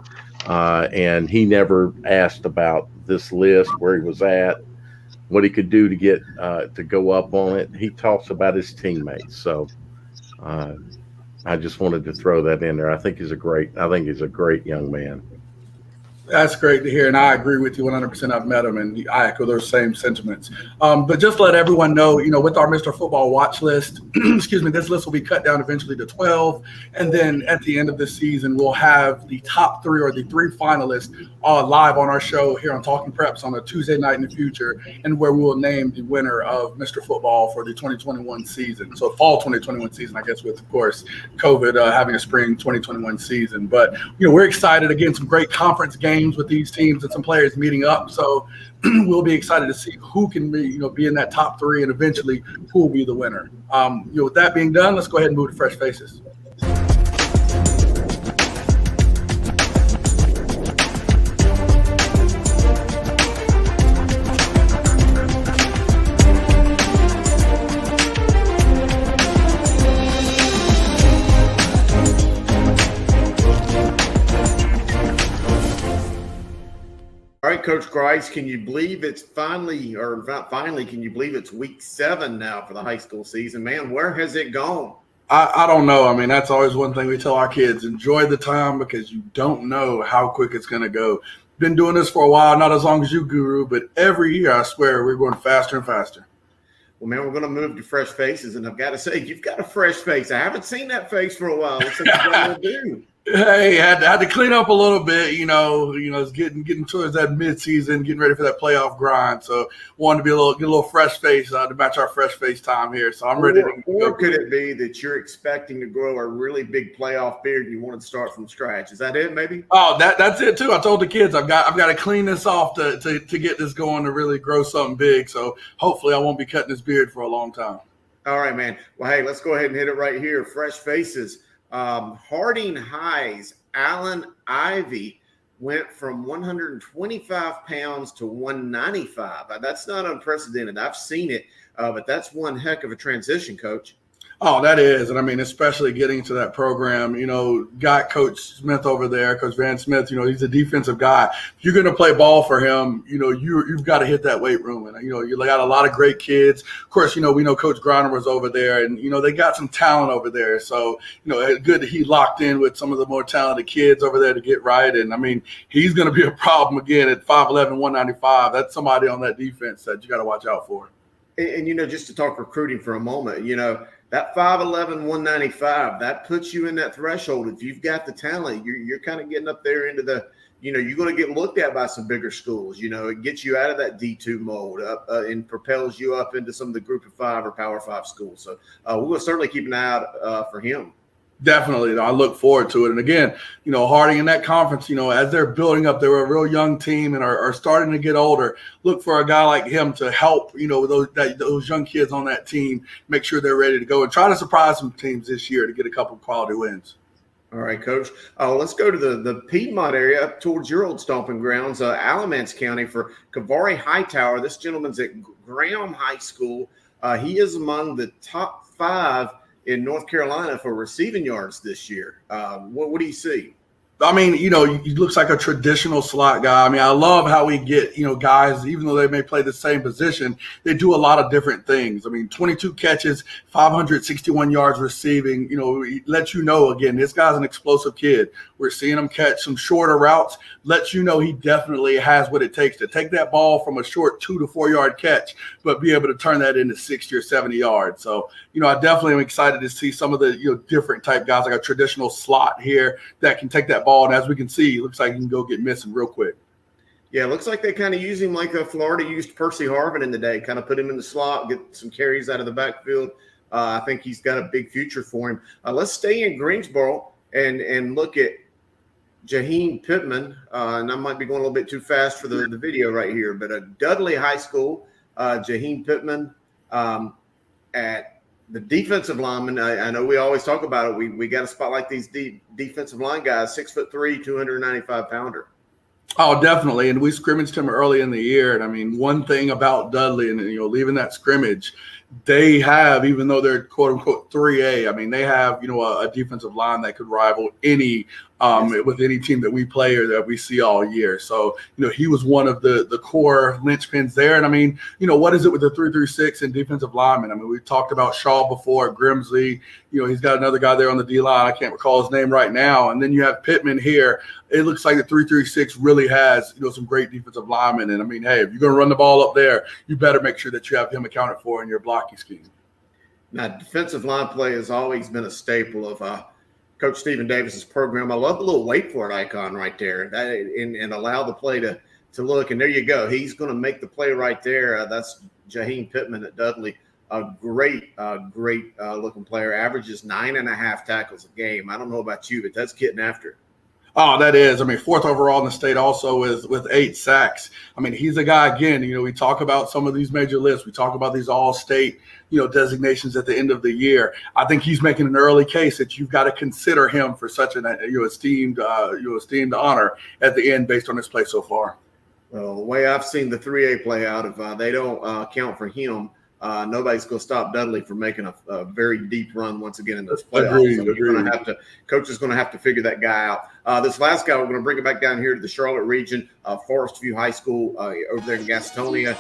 and he never asked about this list, where he was at. what he could do to get to go up on it. He talks about his teammates. So I just wanted to throw that in there. I think he's a great young man. That's great to hear, and I agree with you 100%. I've met him, and I echo those same sentiments. But just to let everyone know, with our Mr. Football watch list, excuse me, this list will be cut down eventually to 12, and then at the end of the season, we'll have the top 3 or the 3 finalists live on our show here on Talking Preps on a Tuesday night in the future, and where we will name the winner of Mr. Football for the 2021 season. So fall 2021 season, I guess, with, of course, COVID having a spring 2021 season. But, we're excited. Again, some great conference games with these teams and some players meeting up. So we'll be excited to see who can be in that top 3 and eventually who will be the winner. With that being done, let's go ahead and move to Fresh Faces. All right, Coach Grice, can you believe it's finally, or not finally, can you believe it's week 7 now for the high school season? Man, where has it gone? I don't know. I mean, that's always one thing we tell our kids. Enjoy the time because you don't know how quick it's going to go. Been doing this for a while, not as long as you, Guru, but every year, I swear, we're going faster and faster. Well, man, we're going to move to Fresh Faces, and I've got to say, you've got a fresh face. I haven't seen that face for a while. What's that going to do? Hey, had to clean up a little bit, it's getting towards that mid-season, getting ready for that playoff grind. So wanted to get a little fresh face to match our fresh face time here. So I'm ready to go. Or could it be that you're expecting to grow a really big playoff beard and you want to start from scratch? Is that it, maybe? Oh, that's it too. I told the kids I've got to clean this off to get this going to really grow something big. So hopefully I won't be cutting this beard for a long time. All right, man. Well, hey, let's go ahead and hit it right here. Fresh Faces. Harding High's Alan Ivy went from 125 pounds to 195. That's not unprecedented. I've seen it, but that's one heck of a transition, Coach. Oh, that is. And I mean, especially getting to that program, got Coach Smith over there, Coach Van Smith, he's a defensive guy. If you're going to play ball for him, you've got to hit that weight room. And, you got a lot of great kids. Of course, we know Coach Griner was over there and, they got some talent over there. So, it's good that he locked in with some of the more talented kids over there to get right. And I mean, he's going to be a problem again at 5'11", 195. That's somebody on that defense that you got to watch out for. And, just to talk recruiting for a moment, that 5'11", 195, that puts you in that threshold. If you've got the talent, you're kind of getting up there into the, you're going to get looked at by some bigger schools. It gets you out of that D2 mold and propels you up into some of the Group of 5 or Power 5 schools. So we'll certainly keep an eye out for him. Definitely. I look forward to it. And again, Harding in that conference, as they're building up, they're a real young team and are starting to get older. Look for a guy like him to help, those young kids on that team, make sure they're ready to go and try to surprise some teams this year to get a couple quality wins. All right, Coach. Let's go to the Piedmont area up towards your old stomping grounds, Alamance County, for Kavari Hightower. This gentleman's at Graham High School. He is among the top 5 in North Carolina for receiving yards this year. What do you see? I mean, he looks like a traditional slot guy. I mean, I love how we get, guys, even though they may play the same position, they do a lot of different things. I mean, 22 catches, 561 yards receiving, lets again, this guy's an explosive kid. We're seeing him catch some shorter routes, lets he definitely has what it takes to take that ball from a short 2 to 4 yard catch, but be able to turn that into 60 or 70 yards. So, I definitely am excited to see some of the, different type guys, like a traditional slot here that can take that ball. And as we can see, it looks like he can go get missing real quick. Yeah, it looks like they kind of use him like Florida used Percy Harvin in the day, kind of put him in the slot, get some carries out of the backfield. I think he's got a big future for him. Let's stay in Greensboro and look at Jaheim Pittman. And I might be going a little bit too fast for the video right here, but Dudley High School, Jaheim Pittman at the defensive lineman. I know we always talk about it. We got to spotlight these defensive line guys, 6'3", 295-pounder. Oh, definitely. And we scrimmaged him early in the year. And I mean, one thing about Dudley and, leaving that scrimmage, they have, even though they're quote unquote 3A, I mean, they have, a defensive line that could rival any with any team that we play or that we see all year. So, he was one of the core linchpins there. And I mean, what is it with the 3-3-6 and defensive linemen? I mean, we talked about Shaw before, Grimsley, he's got another guy there on the D line. I can't recall his name right now. And then you have Pittman here. It looks like the 3-3-6 really has, some great defensive linemen. And I mean, hey, if you're going to run the ball up there, you better make sure that you have him accounted for in your blocking scheme. Now, defensive line play has always been a staple of Coach Stephen Davis's program. I love the little wait for it icon right there, and allow the play to look. And there you go. He's going to make the play right there. That's Jaheim Pittman at Dudley. A great looking player. Averages 9.5 tackles a game. I don't know about you, but that's getting after it. Oh, that is. I mean, 4th overall in the state also with 8 sacks. I mean, he's a guy, again, we talk about some of these major lists. We talk about these all-state, designations at the end of the year. I think he's making an early case that you've got to consider him for such an esteemed honor at the end based on his play so far. Well, the way I've seen the 3A play out, if they don't count for him, nobody's going to stop Dudley from making a very deep run once again in those playoffs. So Coach is going to have to figure that guy out. This last guy, we're going to bring it back down here to the Charlotte region, Forest View High School over there in Gastonia.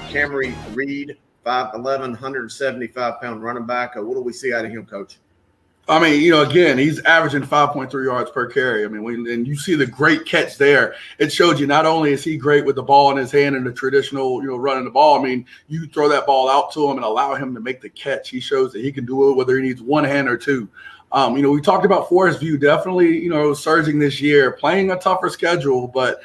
Kavari Reed, 5'11", 175-pound running back. What do we see out of him, Coach? I mean, again, he's averaging 5.3 yards per carry. I mean, and you see the great catch there. It showed you not only is he great with the ball in his hand and the traditional, running the ball. I mean, you throw that ball out to him and allow him to make the catch. He shows that he can do it whether he needs one hand or two. We talked about Forest View definitely, surging this year, playing a tougher schedule, but,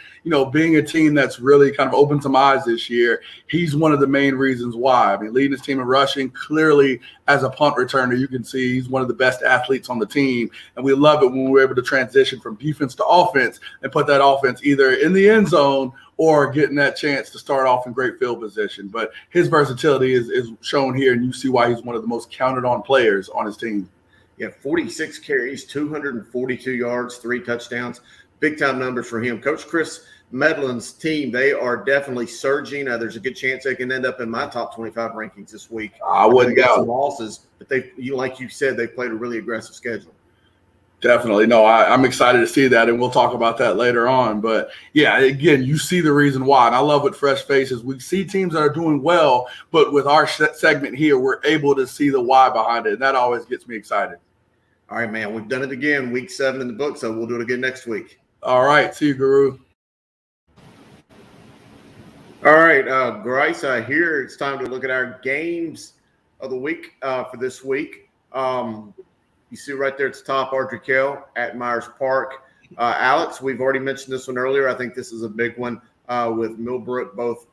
being a team that's really kind of opened some eyes this year, he's one of the main reasons why. I mean, leading his team in rushing, clearly as a punt returner, you can see he's one of the best athletes on the team. And we love it when we're able to transition from defense to offense and put that offense either in the end zone or getting that chance to start off in great field position. But his versatility is shown here, and you see why he's one of the most counted on players on his team. Yeah, 46 carries, 242 yards, 3 touchdowns. Big-time numbers for him. Coach Chris Medlin's team, they are definitely surging. There's a good chance they can end up in my top 25 rankings this week. I wouldn't got doubt some losses, but like you said, they played a really aggressive schedule. Definitely. No, I'm excited to see that, and we'll talk about that later on. But, yeah, again, you see the reason why. And I love with Fresh Faces. We see teams that are doing well, but with our segment here, we're able to see the why behind it, and that always gets me excited. All right, man. We've done it again. Week 7 in the book, so we'll do it again next week. All right. See you, Guru. All right, Grice, here it's time to look at our games of the week for this week. You see right there at the top, Ardrey Kell at Myers Park. Alex, we've already mentioned this one earlier. I think this is a big one with Millbrook both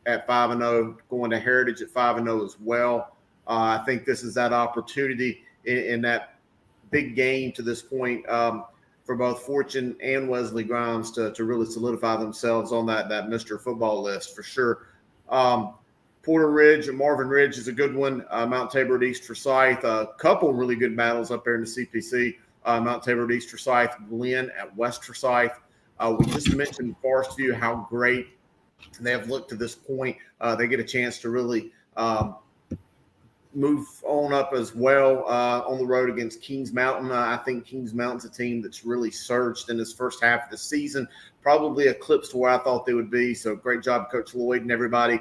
at 5-0, going to Heritage at 5-0 as well. I think this is that opportunity in that big game to this point for both Fortune and Wesley Grimes to really solidify themselves on that Mr. Football list for sure. Porter Ridge and Marvin Ridge is a good one. Mount Tabor at East Forsyth. A couple really good battles up there in the CPC. Mount Tabor at East Forsyth. Glenn at West Forsyth. We just mentioned Forest View, how great they have looked to this point. They get a chance to really move on up as well on the road against Kings Mountain. I think Kings Mountain's a team that's really surged in this first half of the season, probably eclipsed where I thought they would be. So great job, Coach Lloyd and everybody.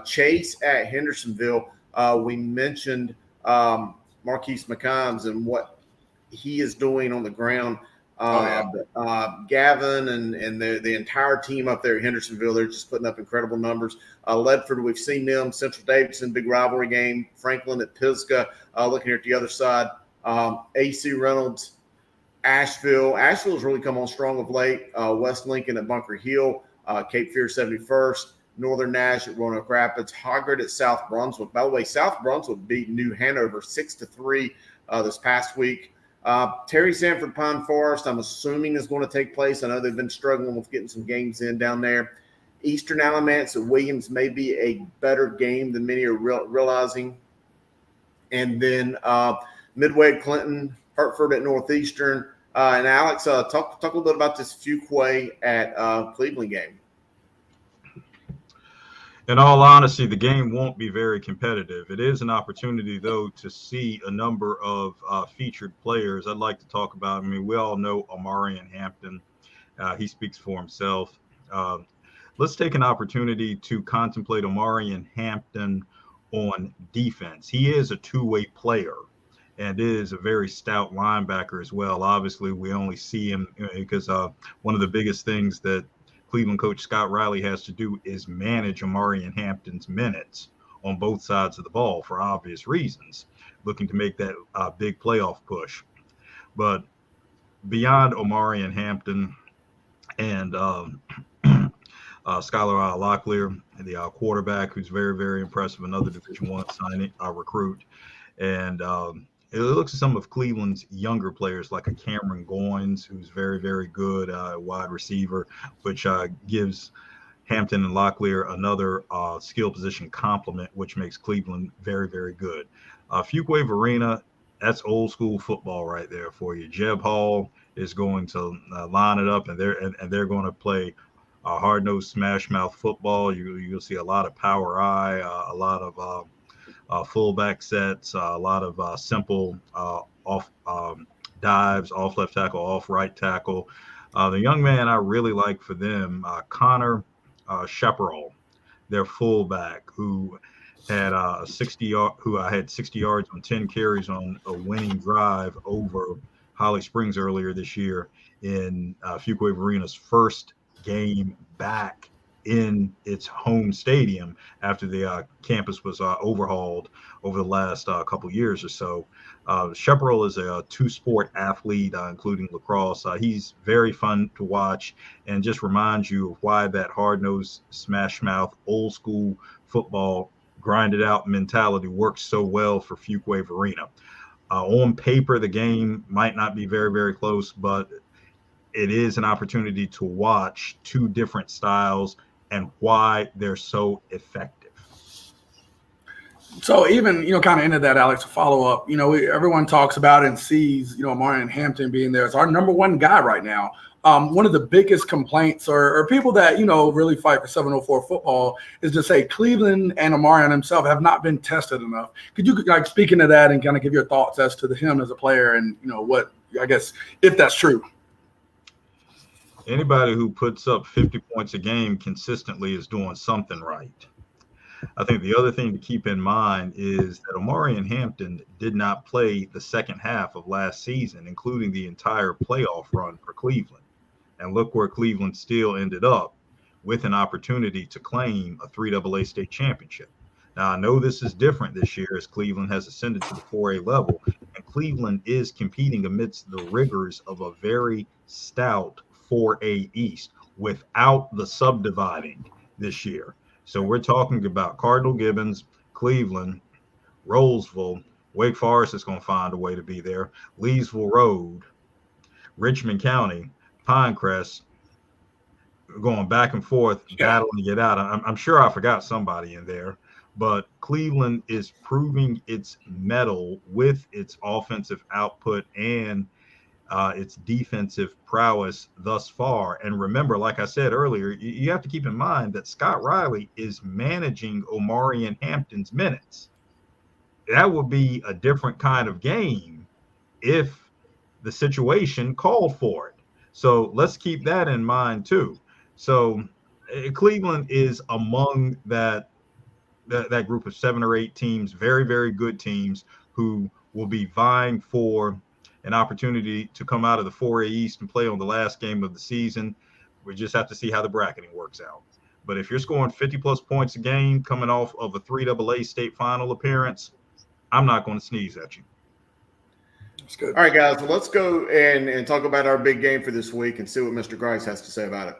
Chase at Hendersonville. We mentioned Marquise McCombs and what he is doing on the ground. Gavin and the entire team up there at Hendersonville, they're just putting up incredible numbers. Ledford, we've seen them. Central Davidson, big rivalry game. Franklin at Pisgah, looking here at the other side. AC Reynolds, Asheville. Asheville's really come on strong of late. West Lincoln at Bunker Hill. Cape Fear 71st. Northern Nash at Roanoke Rapids. Hoggard at South Brunswick. By the way, South Brunswick beat New Hanover 6-3 this past week. Terry Sanford Pine Forest, I'm assuming is going to take place. I know they've been struggling with getting some games in down there. Eastern Alamance at Williams may be a better game than many are realizing. And then Midway at Clinton, Hartford at Northeastern. And Alex, talk a little bit about this Fuquay at Cleveland game. In all honesty, the game won't be very competitive. It is an opportunity, though, to see a number of featured players. I'd like to talk about. I mean, we all know Omarion Hampton. He speaks for himself. Let's take an opportunity to contemplate Omarion Hampton on defense. He is a two-way player and is a very stout linebacker as well. Obviously, we only see him because one of the biggest things that Cleveland coach Scott Riley has to do is manage Omarion Hampton's minutes on both sides of the ball for obvious reasons, looking to make that big playoff push. But beyond Omarion Hampton and Skylar Locklear, the quarterback, who's very, very impressive, another Division I signing recruit. And it looks at some of Cleveland's younger players like a Cameron Goins, who's very, very good wide receiver, which gives Hampton and Locklear another skill position complement, which makes Cleveland very, very good. Fuquay Varina, that's old school football right there for you. Jeb Hall is going to line it up, and they're going to play hard-nosed smash-mouth football. You'll see a lot of power eye, a lot of fullback sets, a lot of simple off dives, off left tackle, off right tackle. The young man I really like for them, Connor Chaparral, their fullback, who had 60 yards on 10 carries on a winning drive over Holly Springs earlier this year in Fuquay Varina's first game back in its home stadium after the campus was overhauled over the last couple years or so. Chaparral is a two-sport athlete, including lacrosse. He's very fun to watch and just reminds you of why that hard-nosed, smash-mouth, old-school football grinded-out mentality works so well for Fuquay Varina. On paper, the game might not be very, very close, but it is an opportunity to watch two different styles and why they're so effective. So even, kind of into that, Alex, follow up, everyone talks about and sees, Omarion Hampton being there as our number one guy right now. One of the biggest complaints or people that, really fight for 704 football is to say Cleveland and Omarion himself have not been tested enough. Could you speak into that and kind of give your thoughts as to him as a player and, what, I guess, if that's true? Anybody who puts up 50 points a game consistently is doing something right. I think the other thing to keep in mind is that Omarion Hampton did not play the second half of last season, including the entire playoff run for Cleveland. And look where Cleveland still ended up with an opportunity to claim a 3AA state championship. Now, I know this is different this year as Cleveland has ascended to the 4A level, and Cleveland is competing amidst the rigors of a very stout 4A East without the subdividing this year. So we're talking about Cardinal Gibbons, Cleveland, Rolesville, Wake Forest is going to find a way to be there, Leesville Road, Richmond County, Pinecrest, going back and forth, battling to get out. I'm sure I forgot somebody in there, but Cleveland is proving its mettle with its offensive output and its defensive prowess thus far. And remember, like I said earlier, you have to keep in mind that Scott Riley is managing Omarion Hampton's minutes. That would be a different kind of game if the situation called for it. So let's keep that in mind too. So Cleveland is among that group of 7 or 8 teams, very, very good teams who will be vying for an opportunity to come out of the 4A East and play on the last game of the season. We just have to see how the bracketing works out. But if you're scoring 50-plus points a game coming off of a 3AA state final appearance, I'm not going to sneeze at you. That's good. All right, guys, well, let's go and talk about our big game for this week and see what Mr. Grice has to say about it.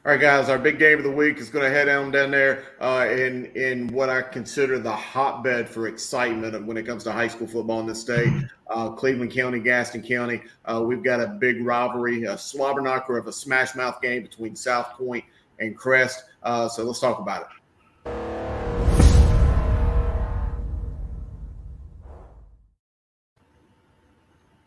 All right, guys, our big game of the week is going to head on down there in what I consider the hotbed for excitement when it comes to high school football in this state, Cleveland County, Gaston County. We've got a big rivalry, a slobber knocker of a smash mouth game between South Point and Crest. So let's talk about it.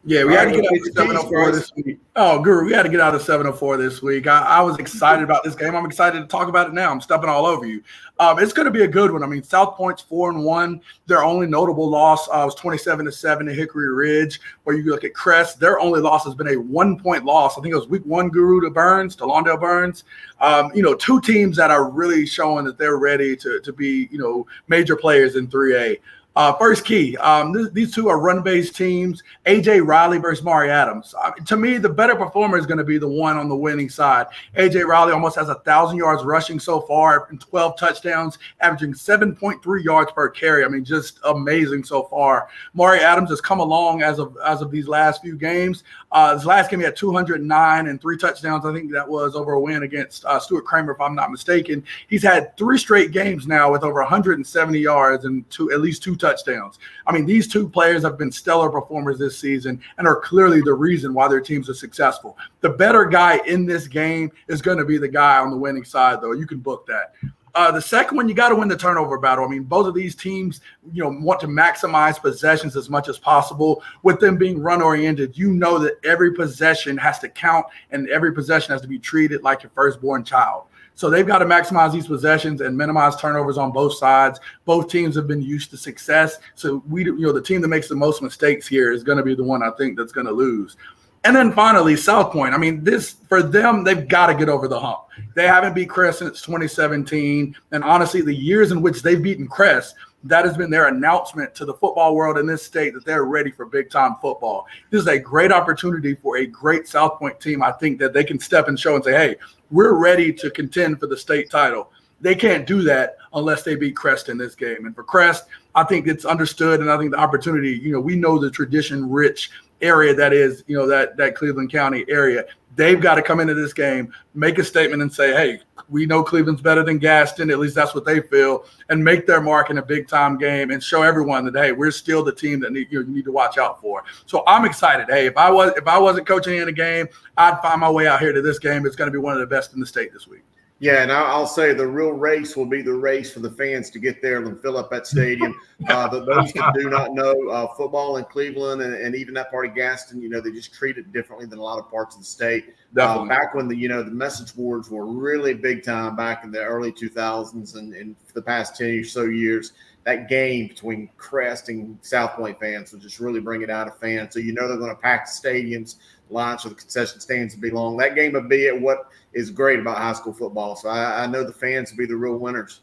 Yeah, we had to get out of 704 this week. Oh, Guru, we had to get out of 704 this week. I was excited about this game. I'm excited to talk about it now. I'm stepping all over you. It's going to be a good one. I mean, South Point's 4-1. Their only notable loss was 27-7 at Hickory Ridge. Where you look at Crest, their only loss has been a 1-point loss. I think it was week 1, Guru, to Lawndale Burns. Two teams that are really showing that they're ready to be, major players in 3A. First key, these two are run-based teams. A.J. Riley versus Mari Adams. To me, the better performer is going to be the one on the winning side. A.J. Riley almost has 1,000 yards rushing so far and 12 touchdowns, averaging 7.3 yards per carry. I mean, just amazing so far. Mari Adams has come along as of these last few games. His last game, he had 209 and 3 touchdowns. I think that was over a win against Stuart Kramer, if I'm not mistaken. He's had 3 straight games now with over 170 yards and at least 2 touchdowns. I mean, these two players have been stellar performers this season and are clearly the reason why their teams are successful. The better guy in this game is going to be the guy on the winning side, though. You can book that. The second one, you got to win the turnover battle. I mean, both of these teams, want to maximize possessions as much as possible. With them being run-oriented, that every possession has to count and every possession has to be treated like your firstborn child. So they've got to maximize these possessions and minimize turnovers on both sides. Both teams have been used to success. So the team that makes the most mistakes here is going to be the one I think that's going to lose. And then finally, South Point. I mean, for them, they've got to get over the hump. They haven't beat Crest since 2017. And honestly, the years in which they've beaten Crest, that has been their announcement to the football world in this state that they're ready for big-time football. This is a great opportunity for a great South Point team, I think, that they can step and show and say, hey, we're ready to contend for the state title. They can't do that unless they beat Crest in this game. And for Crest, I think it's understood, and I think the opportunity, we know the tradition-rich area that is, that Cleveland County area. They've got to come into this game, make a statement and say, hey, we know Cleveland's better than Gaston, at least that's what they feel, and make their mark in a big-time game and show everyone that, hey, we're still the team that you need to watch out for. So I'm excited. Hey, if I wasn't coaching in a game, I'd find my way out here to this game. It's going to be one of the best in the state this week. Yeah, and I'll say the real race will be the race for the fans to get there and fill up that stadium. Those that do not know football in Cleveland and even that part of Gaston, they just treat it differently than a lot of parts of the state. Back when the message boards were really big time back in the early 2000s and for the past 10 or so years, that game between Crest and South Point fans will just really bring it out of fans. So they're going to pack the stadiums, lines for the concession stands to be long. That game would be what is great about high school football. So I know the fans will be the real winners.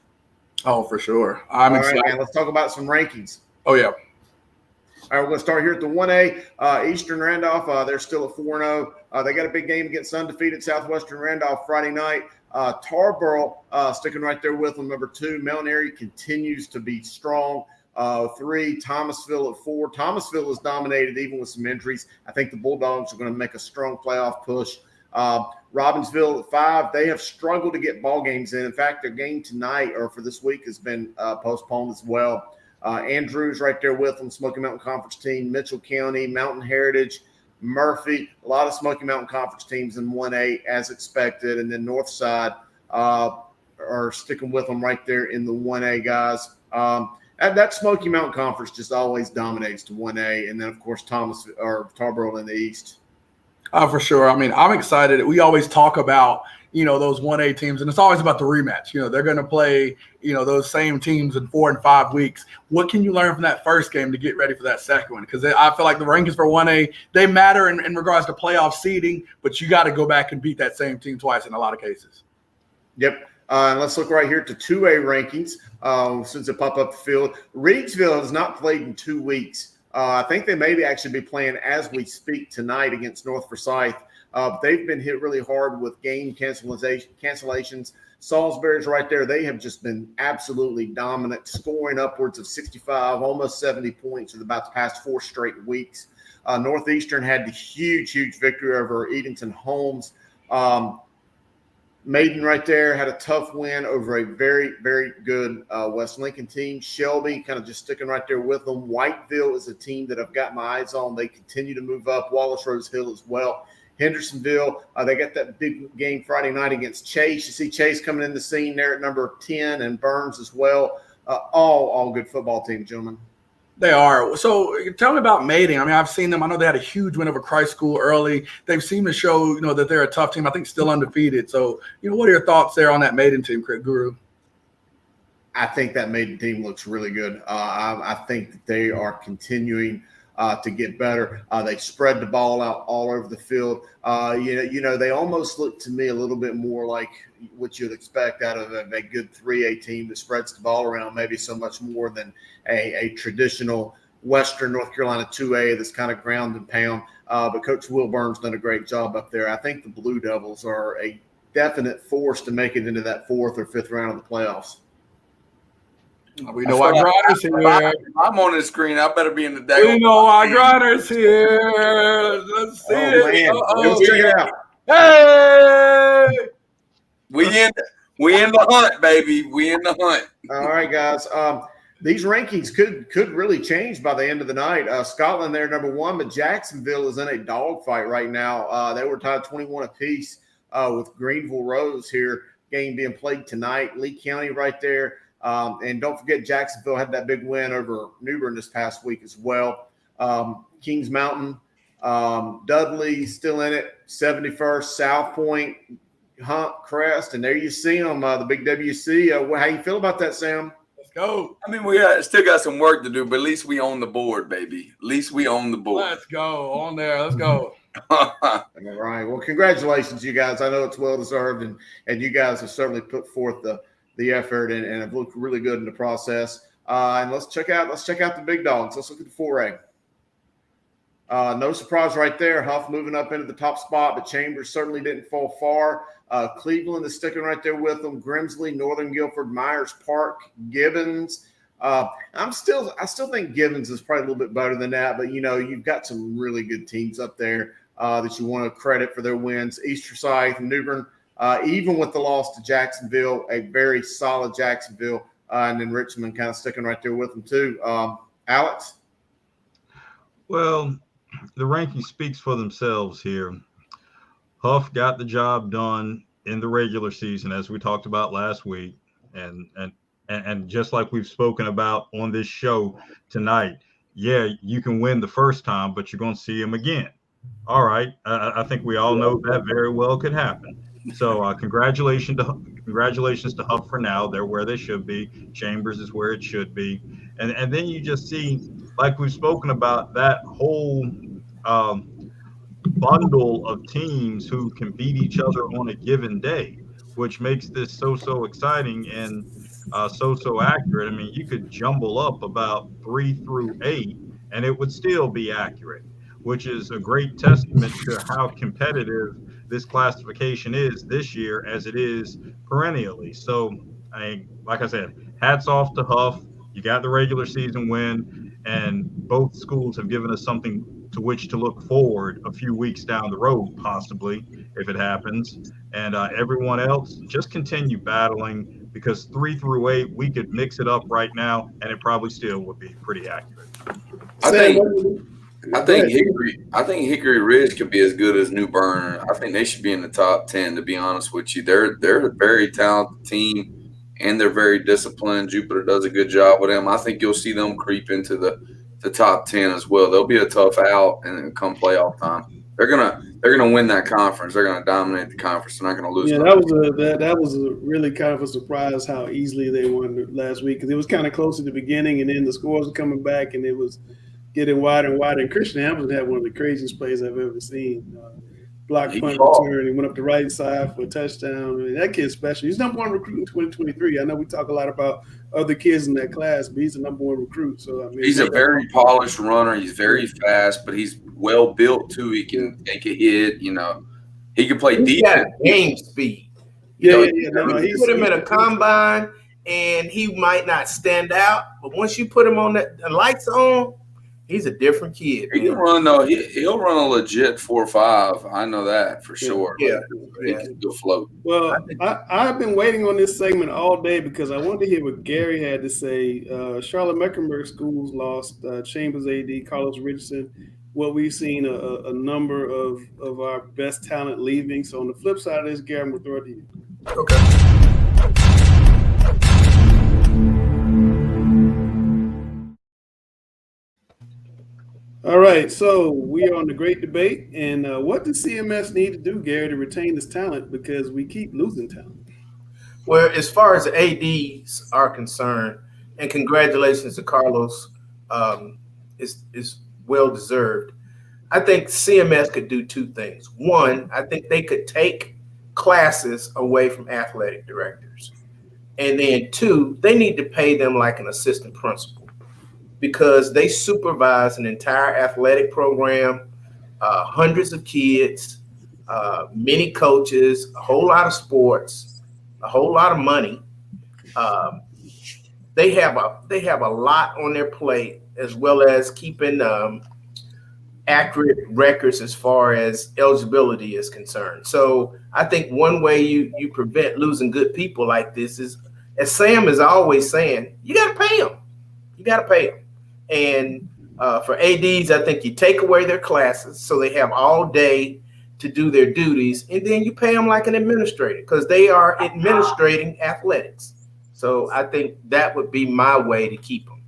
Oh, for sure. I'm excited. All right, man, let's talk about some rankings. Oh, yeah. All right, we're going to start here at the 1A. Eastern Randolph, they're still at 4-0. They got a big game against undefeated Southwestern Randolph Friday night. Tarboro sticking right there with them, number 2. Mountain Airy continues to be strong. 3, Thomasville at 4. Thomasville is dominated even with some injuries. I think the Bulldogs are going to make a strong playoff push. Robbinsville at 5. They have struggled to get ball games in. In fact, their game tonight or for this week has been postponed as well. Andrews right there with them, Smoky Mountain Conference team. Mitchell County, Mountain Heritage, Murphy. A lot of Smoky Mountain Conference teams in 1A as expected. And then Northside are sticking with them right there in the 1A guys. That Smoky Mountain Conference just always dominates to 1A, and then of course Tarboro in the East. For sure. I mean, I'm excited. We always talk about those 1A teams, and it's always about the rematch. They're going to play those same teams in 4 and 5 weeks. What can you learn from that first game to get ready for that second one? Because I feel like the rankings for 1A, they matter in regards to playoff seeding, but you got to go back and beat that same team twice in a lot of cases. Yep. And let's look right here at the 2A rankings since it popped up the field. Reedsville has not played in 2 weeks. I think they maybe actually be playing as we speak tonight against North Forsyth. They've been hit really hard with game cancellations. Salisbury's right there. They have just been absolutely dominant, scoring upwards of 65, almost 70 points in about the past 4 straight weeks. Northeastern had the huge victory over Edenton Holmes. Maiden right there had a tough win over a very, very good West Lincoln team. Shelby kind of just sticking right there with them. Whiteville is a team that I've got my eyes on. They continue to move up. Wallace Rose Hill as well. Hendersonville, they got that big game Friday night against Chase. You see Chase coming in the scene there at number 10 and Burns as well. All good football teams, gentlemen. They are. So tell me about Mating. I mean, I've seen them. I know they had a huge win over Christ School early. They've seemed to show, that they're a tough team. I think still undefeated. So, what are your thoughts there on that Mating team, Guru? I think that Maiden team looks really good. I think that they are continuing to get better. They spread the ball out all over the field. They almost look to me a little bit more like what you'd expect out of a good 3A team that spreads the ball around, maybe so much more than a traditional Western North Carolina 2A that's kind of ground and pound. But Coach Will Burns done a great job up there. I think the Blue Devils are a definite force to make it into that 4th or 5th round of the playoffs. We know our Grider's here. I'm on the screen. I better be in the day. We know our Grider's here. Let's see it. Let's check it out. Hey! We in the hunt, baby. We in the hunt. All right, guys. These rankings could really change by the end of the night. Scotland, they're number 1, but Jacksonville is in a dogfight right now. They were tied 21 apiece with Greenville Rose here. Game being played tonight. Lee County right there. And don't forget, Jacksonville had that big win over New Bern this past week as well. Kings Mountain, Dudley still in it, 71st, South Point, Hunt, Crest, and there you see them, the big WC. How you feel about that, Sam? Let's go. I mean, we still got some work to do, but at least we own the board, baby. At least we own the board. Let's go. On there. Let's go. All right. Well, congratulations, you guys. I know it's well-deserved, and you guys have certainly put forth the effort and have looked really good in the process. And let's check out the big dogs. Let's look at the 4A. No surprise right there. Huff moving up into the top spot, but Chambers certainly didn't fall far. Cleveland is sticking right there with them. Grimsley, Northern Guilford, Myers Park, Gibbons. I still think Gibbons is probably a little bit better than that, but you've got some really good teams up there that you want to credit for their wins. East Forsyth, New Bern. Even with the loss to Jacksonville, a very solid Jacksonville, and then Richmond kind of sticking right there with them too. Alex? Well, the ranking speaks for themselves here. Huff got the job done in the regular season, as we talked about last week, and just like we've spoken about on this show tonight, yeah, you can win the first time, but you're going to see him again. All right, I think we all know that very well could happen. So congratulations to Huff for now. They're where they should be. Chambers is where it should be. And then you just see, like we've spoken about, that whole bundle of teams who can beat each other on a given day, which makes this so exciting and so accurate. I mean, you could jumble up about 3 through 8 and it would still be accurate, which is a great testament to how competitive this classification is this year as it is perennially. So, like I said, hats off to Huff. You got the regular season win, and both schools have given us something to which to look forward a few weeks down the road, possibly, if it happens. And everyone else, just continue battling, because 3 through 8, we could mix it up right now, and it probably still would be pretty accurate. I think Hickory Ridge could be as good as New Bern. I think they should be in the top 10, to be honest with you. They're a very talented team, and they're very disciplined. Jupiter does a good job with them. I think you'll see them creep into the top 10 as well. They'll be a tough out, and come playoff time, they're gonna win that conference. They're gonna dominate the conference. They're not gonna lose. Yeah, that was a really kind of a surprise how easily they won last week, because it was kind of close at the beginning, and then the scores were coming back, and it was getting wider and wider. And Christian Hamilton had one of the craziest plays I've ever seen. Block punt return. He went up the right side for a touchdown. I mean, that kid's special. He's number 1 recruit in 2023. I know we talk a lot about other kids in that class, but he's the number 1 recruit. So I mean, he's a very polished runner. He's very fast, but he's well built too. He can take a hit. He can play defense. Got game speed. You put him in a combine, and he might not stand out, but once you put him on the lights on, he's a different kid. He can run though. He'll run a legit 4.5. I know that for sure. Yeah. He can still float. Well, I've been waiting on this segment all day because I wanted to hear what Gary had to say. Charlotte Mecklenburg Schools lost Chambers AD Carlos Richardson what we've seen a number of our best talent leaving. So on the flip side of this, Gary, I'm going to throw it to you. Okay. All right, so we are on the great debate. And what does CMS need to do, Gary, to retain this talent? Because we keep losing talent. Well, as far as the ADs are concerned, and congratulations to Carlos, is well deserved. I think CMS could do two things. One, I think they could take classes away from athletic directors. And then two, they need to pay them like an assistant principal because they supervise an entire athletic program, hundreds of kids, many coaches, a whole lot of sports, a whole lot of money. They have a lot on their plate, as well as keeping accurate records as far as eligibility is concerned. So I think one way you prevent losing good people like this is, as Sam is always saying, you got to pay them. You got to pay them. And for ADs, I think you take away their classes so they have all day to do their duties, and then you pay them like an administrator because they are administrating athletics. So I think that would be my way to keep them.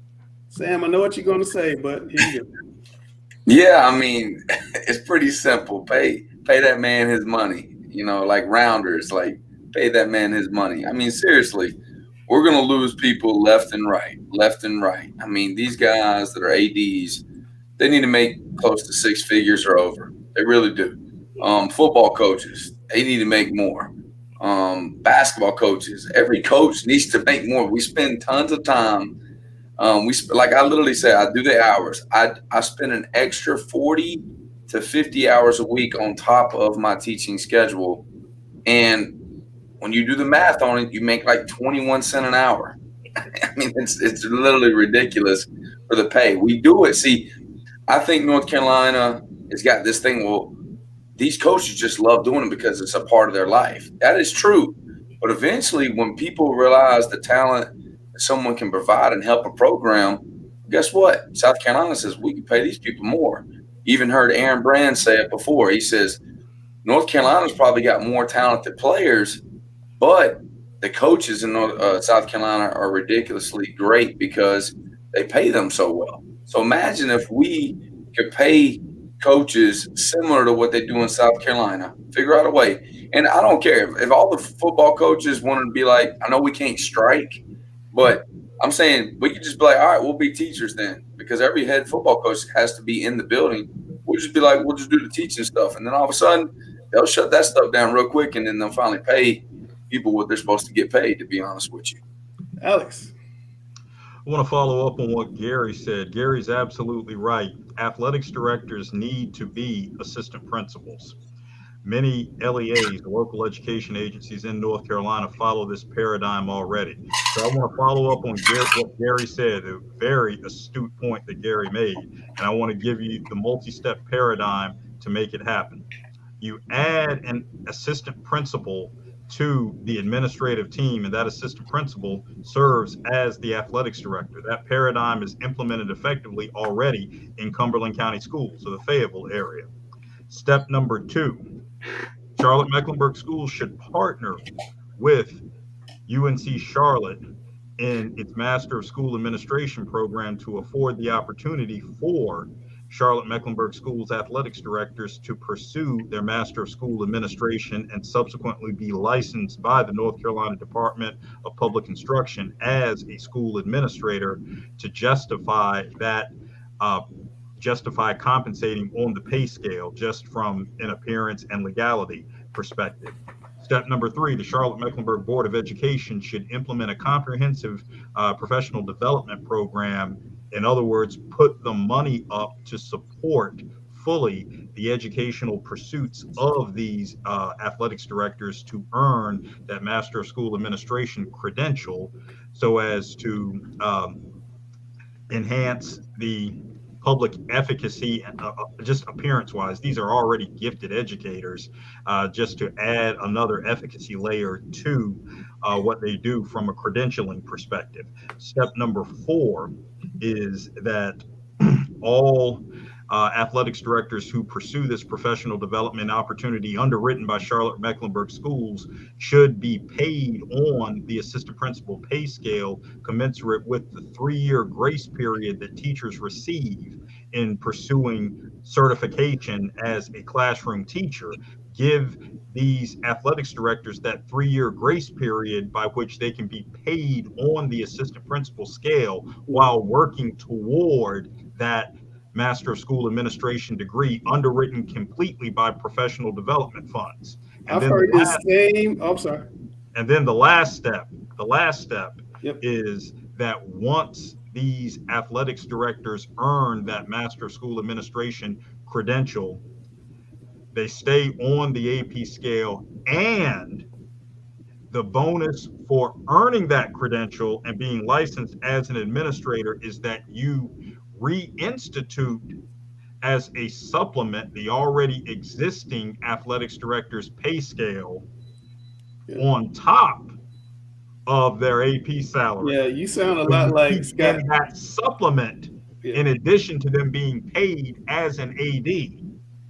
Sam, I know what you're going to say, but here you go. Yeah, I mean, it's pretty simple. Pay that man his money, like Rounders, like pay that man his money. I mean, seriously, we're going to lose people left and right. I mean, these guys that are ADs, they need to make close to six figures or over. They really do. Football coaches, they need to make more. Basketball coaches, every coach needs to make more. We spend tons of time. Like I literally say, I do the hours. I spend an extra 40 to 50 hours a week on top of my teaching schedule. And when you do the math on it, you make like 21 cents an hour. I mean, it's literally ridiculous for the pay. We do it. See, I think North Carolina has got this thing. Well, these coaches just love doing it because it's a part of their life. That is true. But eventually, when people realize the talent that someone can provide and help a program, guess what? South Carolina says we can pay these people more. You even heard Aaron Brand say it before. He says North Carolina's probably got more talented players, but the coaches in South Carolina are ridiculously great because they pay them so well. So imagine if we could pay coaches similar to what they do in South Carolina. Figure out a way. And I don't care if all the football coaches wanted to be like, I know we can't strike, but I'm saying we could just be like, all right, we'll be teachers then, because every head football coach has to be in the building. We'll just be like, we'll just do the teaching stuff. And then all of a sudden they'll shut that stuff down real quick, and then they'll finally pay people what they're supposed to get paid, to be honest with you. Alex. I want to follow up on what Gary said. Gary's absolutely right. Athletics directors need to be assistant principals. Many LEAs, local education agencies in North Carolina, follow this paradigm already. So I want to follow up on what Gary said, a very astute point that Gary made. And I want to give you the multi-step paradigm to make it happen. You add an assistant principal to the administrative team, and that assistant principal serves as the athletics director. That paradigm is implemented effectively already in Cumberland County Schools, so the Fayetteville area. Step number 2, Charlotte-Mecklenburg Schools should partner with UNC Charlotte in its Master of School Administration program to afford the opportunity for Charlotte-Mecklenburg Schools athletics directors to pursue their Master of School Administration and subsequently be licensed by the North Carolina Department of Public Instruction as a school administrator to justify compensating on the pay scale just from an appearance and legality perspective. Step number 3, the Charlotte-Mecklenburg Board of Education should implement a comprehensive professional development program. In other words, put the money up to support fully the educational pursuits of these athletics directors to earn that Master of School Administration credential so as to enhance the public efficacy, just appearance-wise. These are already gifted educators, just to add another efficacy layer to what they do from a credentialing perspective. Step number 4 is that all athletics directors who pursue this professional development opportunity underwritten by Charlotte Mecklenburg schools should be paid on the assistant principal pay scale commensurate with the 3-year grace period that teachers receive in pursuing certification as a classroom teacher. Give these athletics directors that 3-year grace period by which they can be paid on the assistant principal scale while working toward that Master of School Administration degree underwritten completely by professional development funds. And I've heard this same. Oh, I'm sorry. And then the last step is that once these athletics directors earn that Master of School Administration credential, they stay on the AP scale, and the bonus for earning that credential and being licensed as an administrator is that you reinstitute as a supplement the already existing athletics director's pay scale on top of their AP salary. Yeah, you sound a lot like Scott. And that supplement, in addition to them being paid as an AD,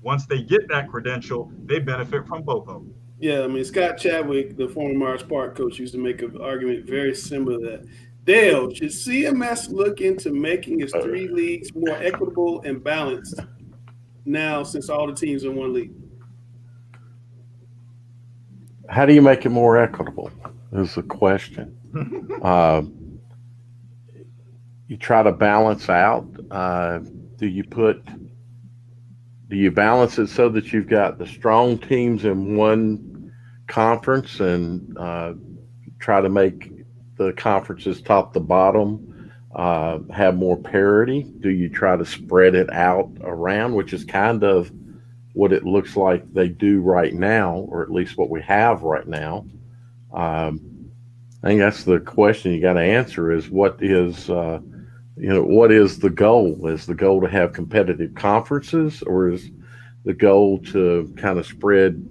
once they get that credential, they benefit from both of them. Yeah, I mean, Scott Chadwick, the former Mars Park coach, used to make an argument very similar to that. Dale, should CMS look into making its 3 leagues more equitable and balanced now since all the teams in one league? How do you make it more equitable is the question. You try to balance out. Do you balance it so that you've got the strong teams in one conference and try to make the conferences top to bottom have more parity? Do you try to spread it out around, which is kind of what it looks like they do right now, or at least what we have right now? I think that's the question you got to answer: is what is what is the goal? Is the goal to have competitive conferences, or is the goal to kind of spread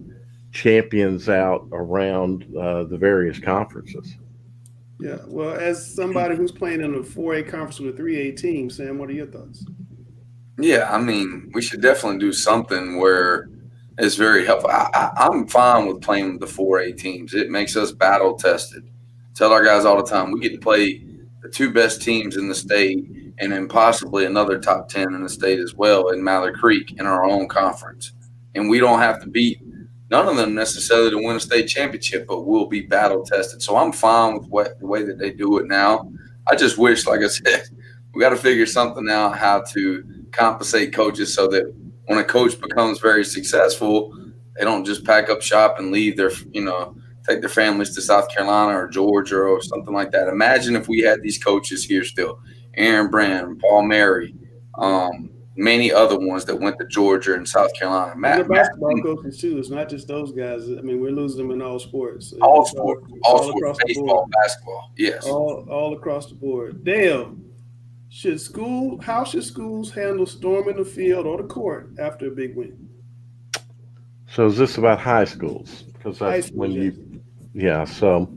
champions out around the various conferences? Yeah, well, as somebody who's playing in a 4A conference with a 3A team, Sam, what are your thoughts? Yeah, I mean, we should definitely do something where it's very helpful. I'm fine with playing with the 4A teams. It makes us battle tested. Tell our guys all the time, we get to play the 2 best teams in the state and then possibly another top 10 in the state as well in Mallard Creek in our own conference. And we don't have to beat none of them necessarily to win a state championship, but we'll be battle tested. So I'm fine with the way that they do it now. I just wish, like I said, we got to figure something out how to compensate coaches so that when a coach becomes very successful, they don't just pack up shop and leave their, take their families to South Carolina or Georgia or something like that. Imagine if we had these coaches here still, Aaron Brand, Paul Mary, many other ones that went to Georgia and South Carolina. The basketball coaches too. It's not just those guys. I mean, we're losing them in all sports. All sports, baseball, basketball, yes. All across the board. Dale, how should schools handle storming the field or the court after a big win? So is this about high schools? Because that's so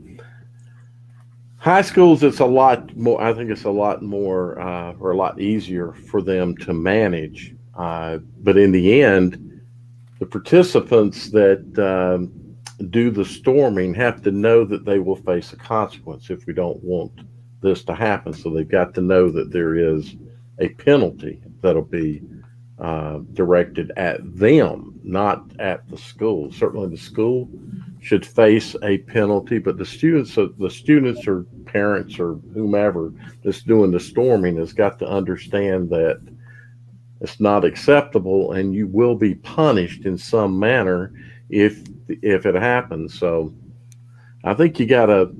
high schools, it's a lot more. I think it's a lot more or a lot easier for them to manage. But in the end, the participants that do the storming have to know that they will face a consequence if we don't want this to happen. So they've got to know that there is a penalty that'll be directed at them, not at the school. Certainly the school should face a penalty, but the students or parents or whomever that's doing the storming has got to understand that it's not acceptable and you will be punished in some manner if it happens. So I think you gotta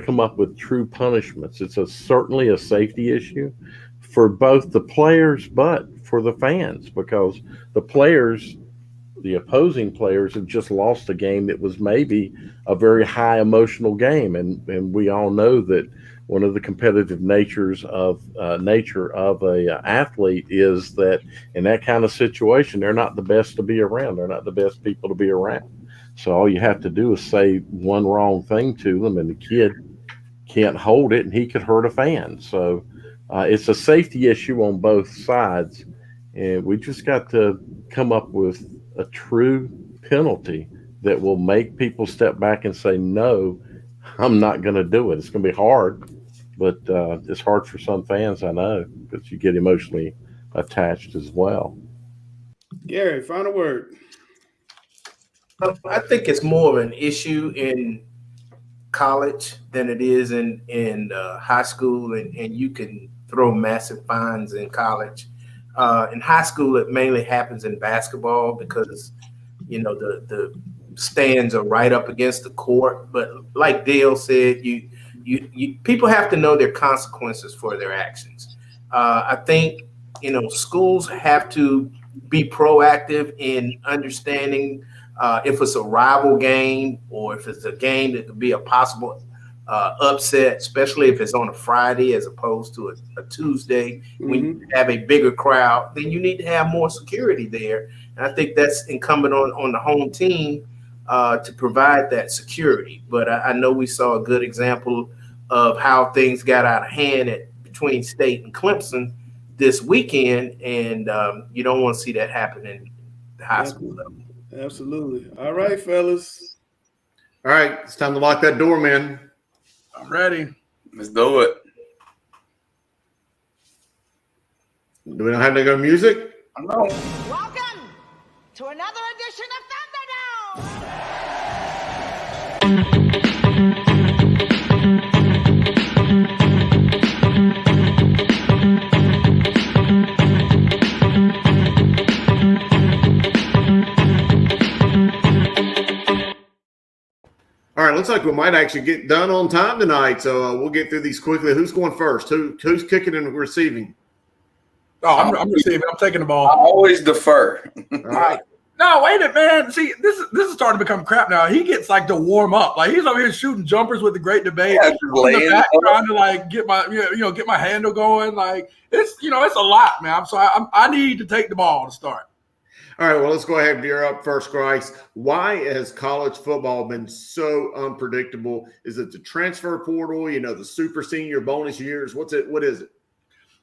come up with true punishments. It's certainly a safety issue for both the players, but for the fans, because the opposing players have just lost a game that was maybe a very high emotional game. And we all know that one of the competitive nature of a athlete is that in that kind of situation, they're not the best to be around. They're not the best people to be around. So all you have to do is say one wrong thing to them and the kid can't hold it and he could hurt a fan. So it's a safety issue on both sides. And we just got to come up with a true penalty that will make people step back and say, no, I'm not going to do it. It's going to be hard, but it's hard for some fans, I know, because you get emotionally attached as well. Gary, final word. I think it's more of an issue in college than it is in high school, and you can throw massive fines in college. In high school, it mainly happens in basketball because, the stands are right up against the court. But like Dale said, you people have to know their consequences for their actions. I think, schools have to be proactive in understanding if it's a rival game or if it's a game that could be a possible upset, especially if it's on a Friday as opposed to a Tuesday. When you have a bigger crowd, then you need to have more security there. And I think that's incumbent on the home team to provide that security. But I know we saw a good example of how things got out of hand between State and Clemson this weekend, and you don't want to see that happen in the high school level. Absolutely. All right, fellas. All right, it's time to lock that door, man. I'm ready. Let's do it. Do we not have to go music? I know. Welcome to another edition of All right, looks like we might actually get done on time tonight, so we'll get through these quickly. Who's going first? Who's kicking and receiving? Oh, I'm receiving. I'm taking the ball. I always defer. All right. No, wait a minute, man. See, this is starting to become crap now. He gets like to warm up. Like he's over here shooting jumpers with the great debate. Yeah, in the back, trying to like get my get my handle going. Like it's it's a lot, man. So I need to take the ball to start. All right, well, let's go ahead. You're up first, Grice. Why has college football been so unpredictable? Is it the transfer portal, the super senior bonus years? What is it?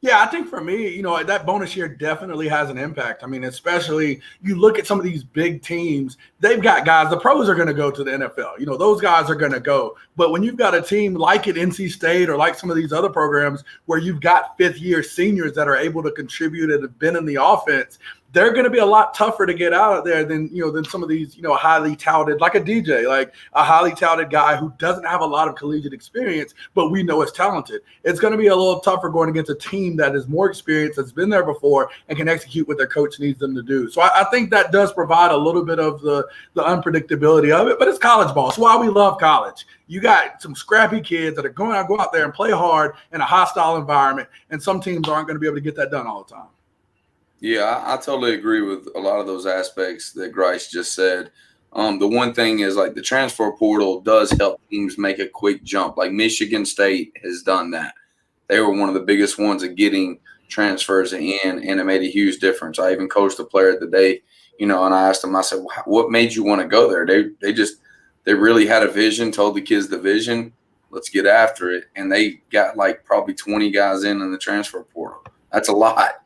Yeah, I think for me, that bonus year definitely has an impact. I mean, especially you look at some of these big teams, they've got guys, the pros are going to go to the NFL. Those guys are going to go. But when you've got a team like at NC State or like some of these other programs where you've got fifth-year seniors that are able to contribute and have been in the offense, they're going to be a lot tougher to get out of there than some of these, highly touted, like a DJ, like a highly touted guy who doesn't have a lot of collegiate experience, but we know is talented. It's going to be a little tougher going against a team that is more experienced, that's been there before, and can execute what their coach needs them to do. So I think that does provide a little bit of the unpredictability of it, but it's college ball. It's why we love college. You got some scrappy kids that are going to go out there and play hard in a hostile environment, and some teams aren't going to be able to get that done all the time. Yeah, I totally agree with a lot of those aspects that Grice just said. The one thing is like the transfer portal does help teams make a quick jump. Like Michigan State has done that. They were one of the biggest ones at getting transfers in, and it made a huge difference. I even coached a player today, and I asked him, I said, what made you want to go there? They really had a vision, told the kids the vision, let's get after it. And they got like probably 20 guys in the transfer portal. That's a lot.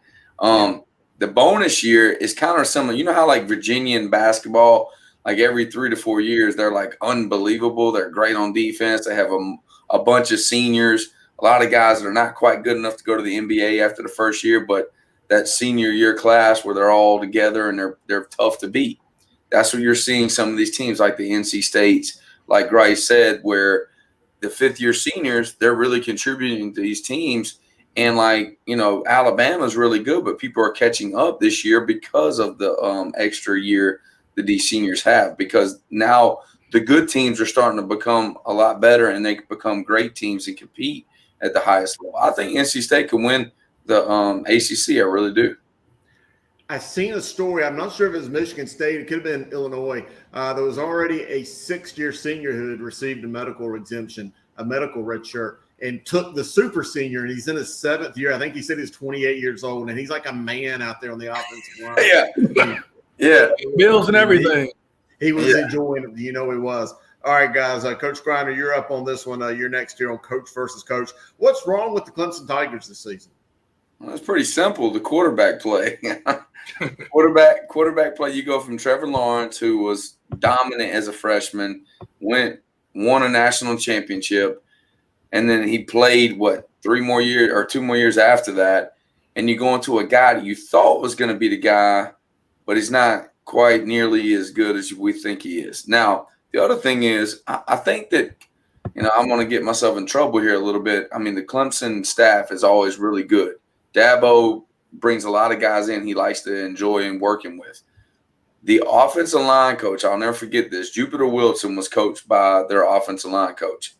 The bonus year is kind of similar. You know how like Virginian basketball, like every 3 to 4 years, they're like unbelievable. They're great on defense. They have a bunch of seniors, a lot of guys that are not quite good enough to go to the NBA after the first year, but that senior year class where they're all together and they're tough to beat. That's what you're seeing some of these teams like the NC States, like Grice said, where the fifth-year seniors, they're really contributing to these teams. And like, Alabama's really good, but people are catching up this year because of the extra year that these seniors have, because now the good teams are starting to become a lot better and they can become great teams and compete at the highest level. I think NC State can win the ACC. I really do. I seen a story. I'm not sure if it was Michigan State. It could have been Illinois. There was already a 6th-year senior who had received a medical exemption, a medical red shirt, and took the super senior, and he's in his 7th year. I think he said he's 28 years old, and he's like a man out there on the offensive line. Yeah. Bills and everything. He was enjoying it. He was. All right, guys. Coach Griner, you're up on this one. You're next here on Coach versus Coach. What's wrong with the Clemson Tigers this season? Well, it's pretty simple. The quarterback play. quarterback play. You go from Trevor Lawrence, who was dominant as a freshman, won a national championship, and then he played 2 more years after that, and you go into a guy that you thought was going to be the guy, but he's not quite nearly as good as we think he is. Now, the other thing is, I think that, I'm going to get myself in trouble here a little bit. I mean, the Clemson staff is always really good. Dabo brings a lot of guys in he likes to enjoy and working with. The offensive line coach, I'll never forget this, Jupiter Wilson was coached by their offensive line coach.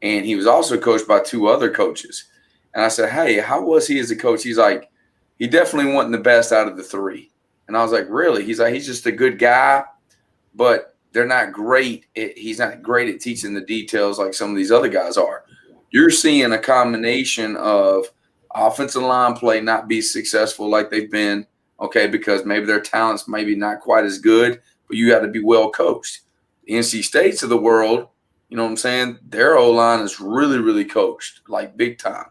And he was also coached by 2 other coaches. And I said, hey, how was he as a coach? He's like, he definitely wasn't the best out of the 3. And I was like, really? He's like, he's just a good guy, but they're not great. He's not great at teaching the details like some of these other guys are. You're seeing a combination of offensive line play not be successful like they've been, okay, because maybe their talent's maybe not quite as good, but you got to be well coached. The NC States of the world, you know what I'm saying? Their O-line is really, really coached, like big time.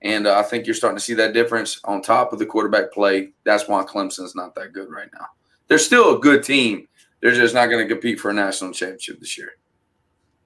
And I think you're starting to see that difference on top of the quarterback play. That's why Clemson's not that good right now. They're still a good team. They're just not going to compete for a national championship this year.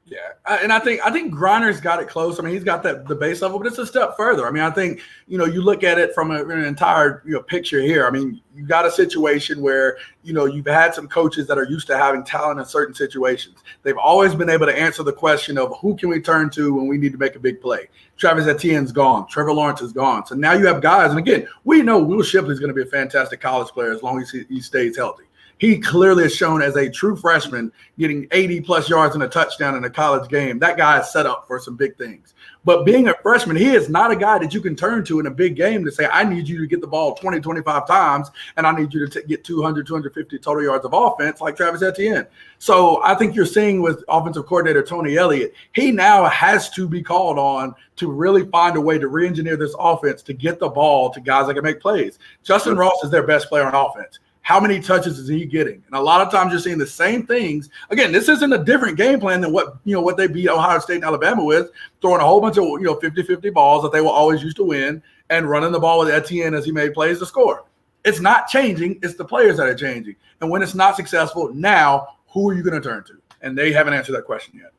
Yeah, and I think Griner's got it close. I mean, he's got the base level, but it's a step further. I mean, I think, you look at it from an entire, picture here. I mean, you got a situation where, you've had some coaches that are used to having talent in certain situations. They've always been able to answer the question of who can we turn to when we need to make a big play. Travis Etienne's gone. Trevor Lawrence is gone. So now you have guys, and again, we know Will Shipley's going to be a fantastic college player as long as he stays healthy. He clearly has shown as a true freshman getting 80-plus yards and a touchdown in a college game. That guy is set up for some big things. But being a freshman, he is not a guy that you can turn to in a big game to say, I need you to get the ball 20, 25 times, and I need you to get 200, 250 total yards of offense like Travis Etienne. So I think you're seeing with offensive coordinator Tony Elliott, he now has to be called on to really find a way to re-engineer this offense to get the ball to guys that can make plays. Justin Ross is their best player on offense. How many touches is he getting? And a lot of times you're seeing the same things. Again, this isn't a different game plan than what they beat Ohio State and Alabama with, throwing a whole bunch of 50-50 balls that they will always use to win and running the ball with Etienne as he made plays to score. It's not changing. It's the players that are changing. And when it's not successful, now who are you going to turn to? And they haven't answered that question yet.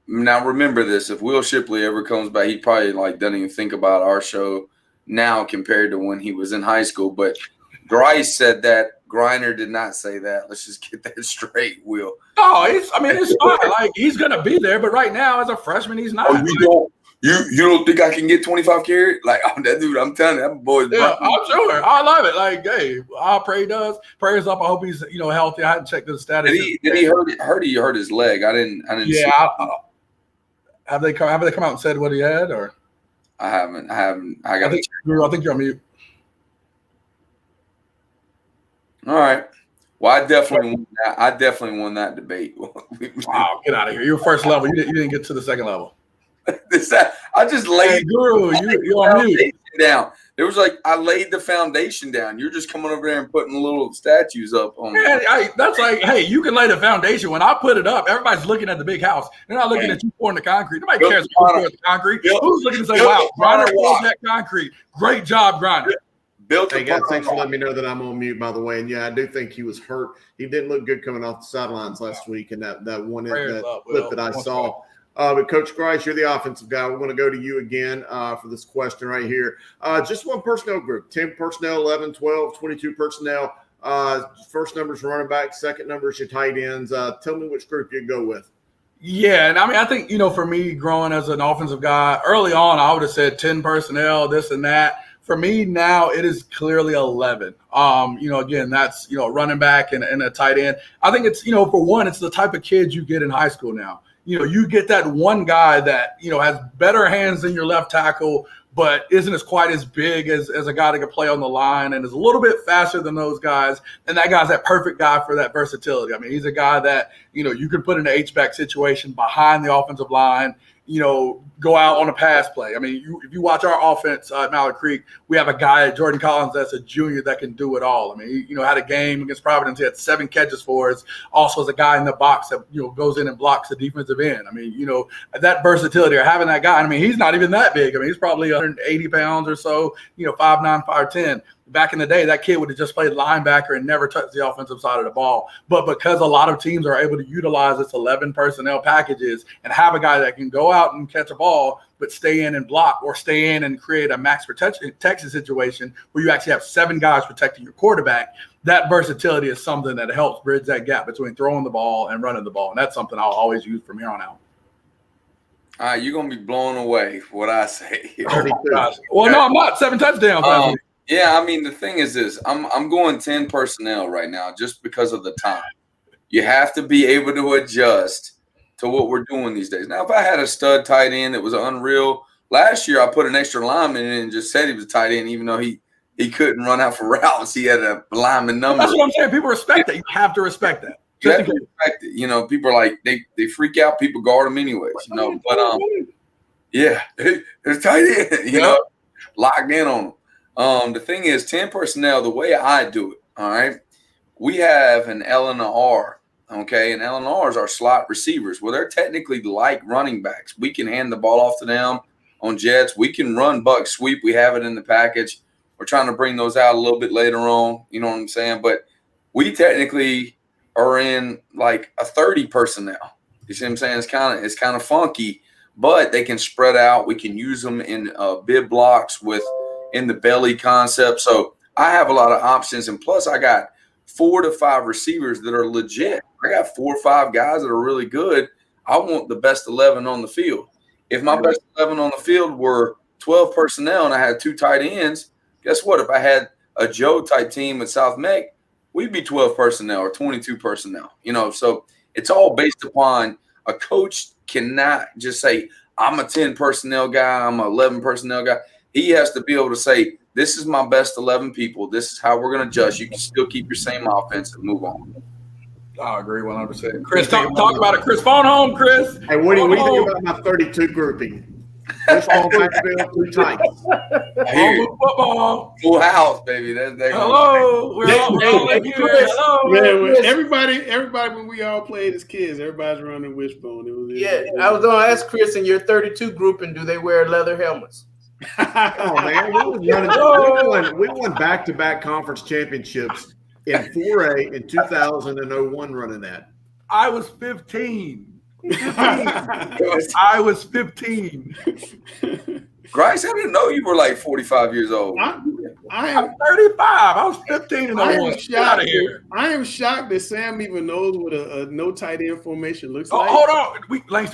Now remember this: if Will Shipley ever comes back, he probably doesn't even think about our show now compared to when he was in high school, but. Grice said that. Griner did not say that. Let's just get that straight, Will. Oh, it's fine. He's going to be there, but right now, as a freshman, he's not. Oh, you don't think I can get 25 carries? That dude, I'm telling you, that boy's I'm sure. I love it. Hey, I pray he does. Prayers up. I hope he's healthy. I hadn't checked his status. Did he hurt his leg? I didn't. Yeah. Have they come out and said what he had, or? I haven't. I think you're on mute. All right. Well, I definitely won that debate. Wow, get out of here! You're first level. You didn't get to the second level. I just laid Guru. You're on mute. Down. It was I laid the foundation down. You're just coming over there and putting little statues up on. Man, that's hey, you can lay the foundation. When I put it up, everybody's looking at the big house. They're not looking at you pouring the concrete. Nobody cares if you pour the concrete. Who's looking to say, "Wow, Griner poured that concrete. Great job, Griner." Hey guys, thanks for letting me know that I'm on mute, by the way. And yeah, I do think he was hurt. He didn't look good coming off the sidelines last week, and that clip that I saw. But Coach Grice, you're the offensive guy. We're going to go to you again for this question right here. Just one personnel group: 10 personnel, 11, 12, 22 personnel. First number's running back, second number's your tight ends. Tell me which group you'd go with. Yeah, and I think for me, growing as an offensive guy, early on I would have said 10 personnel, this and that. For me now, it is clearly 11. Again, that's, running back and a tight end. I think it's, for one, it's the type of kids you get in high school now. You get that one guy that, has better hands than your left tackle, but isn't quite as big as a guy that can play on the line and is a little bit faster than those guys. And that guy's that perfect guy for that versatility. I mean, he's a guy that, you can put in an H-back situation behind the offensive line, go out on a pass play. I mean, if you watch our offense at Mallard Creek, we have a guy, Jordan Collins, that's a junior that can do it all. I mean, he had a game against Providence. He had 7 catches for us. Also as a guy in the box that, goes in and blocks the defensive end. I mean, that versatility or having that guy. I mean, he's not even that big. I mean, he's probably 180 pounds or so, 5'9", 5'10". Back in the day, that kid would have just played linebacker and never touched the offensive side of the ball. But because a lot of teams are able to utilize its 11 personnel packages and have a guy that can go out and catch a ball, but stay in and block or stay in and create a max protection situation where you actually have 7 guys protecting your quarterback, that versatility is something that helps bridge that gap between throwing the ball and running the ball. And that's something I'll always use from here on out. All right, you're going to be blown away for what I say. Oh, gosh. Well, no, I'm not. 7 touchdowns. Yeah, I mean, the thing is this. I'm going 10 personnel right now just because of the time. You have to be able to adjust to what we're doing these days. Now, if I had a stud tight end that was unreal, last year I put an extra lineman in and just said he was a tight end, even though he couldn't run out for routes. He had a lineman number. That's what I'm saying. People respect that. You have to respect that. You have to respect it. People are like, they freak out. People guard them anyways, But, yeah, it's tight end, locked in on them. The thing is, 10 personnel, the way I do it, all right, we have an L and an R, okay, and L and R's are slot receivers. Well, they're technically like running backs. We can hand the ball off to them on jets. We can run buck sweep. We have it in the package. We're trying to bring those out a little bit later on, you know what I'm saying? But we technically are in like a 30 personnel. You see what I'm saying? It's kind of funky, but they can spread out. We can use them in bib blocks in the belly concept. So I have a lot of options. And plus I got 4 to 5 receivers that are legit. I got 4 or 5 guys that are really good. I want the best 11 on the field. If my best 11 on the field were 12 personnel and I had 2 tight ends, guess what? If I had a Joe type team at South Meck, we'd be 12 personnel or 22 personnel, so it's all based upon a coach cannot just say, I'm a 10 personnel guy. I'm an 11 personnel guy. He has to be able to say, this is my best 11 people. This is how we're going to adjust. You can still keep your same offense and move on. I agree 100%. Chris, talk about it. Chris, phone home, Chris. Hey, what do you think about my 32 grouping? This all backfield, 2 tight. Football. Full house, baby. Hello. We're all here. Hello. Man, everybody when we all played as kids, everybody's running wishbone. I was going to ask Chris, in your 32 grouping, do they wear leather helmets? Oh man, we won back-to-back conference championships in 4A in 2001 running that. I was 15. I was 15. Grice, I didn't know you were like 45 years old. I am 35. I was 15 and I was out of here. I am shocked that Sam even knows what a no tight end formation looks like. Hold on.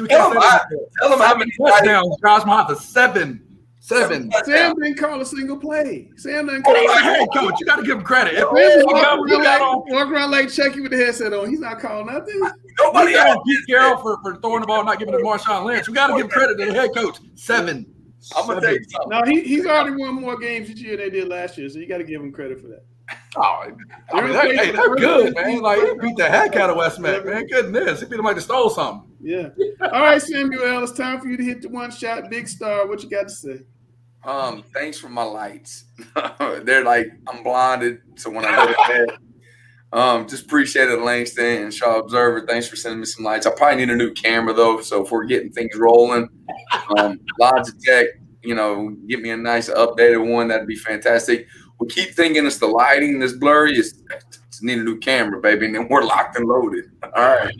Tell him how many touchdowns Josh Mott 7. Sam didn't call a single play. Sam didn't call a head coach. You got to give him credit. Walk around like Chucky with the headset on. He's not calling nothing. Nobody else Pete Carroll for throwing the ball, not giving it to Marshawn Lynch. We got to give credit to the head coach. 7. I'm gonna tell you something. No, he's already won more games this year than they did last year, so you got to give him credit for that. Oh, they're good, man. Like, he beat the heck out of West Mac, man. Goodness, he beat him like they stole something. Yeah. All right, Samuel, it's time for you to hit the one shot. Big Star, what you got to say? Thanks for my lights. They're like, I'm blinded, so when I go to bed, just appreciate it, Langston and Shaw Observer. Thanks for sending me some lights. I probably need a new camera though, so if we're getting things rolling, Logitech, give me a nice updated one. That'd be fantastic. We keep thinking it's the lighting that's blurry. It's need a new camera, baby, and then we're locked and loaded. All right.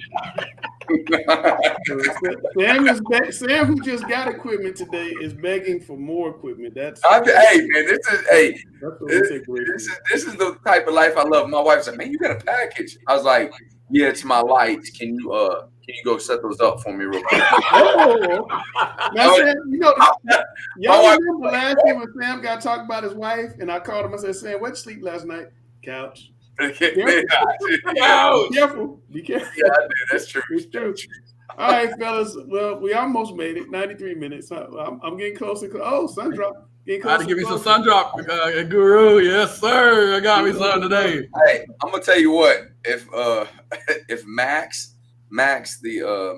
Sam, who just got equipment today, is begging for more equipment. This is the type of life I love. My wife said, "Man, you got a package." I was like, "Yeah, it's my lights. Can you go set those up for me real quick?" Now, Sam, y'all remember last year when Sam got talking about his wife, and I called him. I said, "Sam, what'd you sleep last night?" Couch. Careful. Be careful. Yeah, I did. That's true. It's true. All right, fellas. Well, we almost made it. 93 minutes. I'm getting closer. Oh, sun drop. I had to give me some sun drop, Guru. Yes, sir. I got me some today. Hey, I'm gonna tell you what. If Max Max, I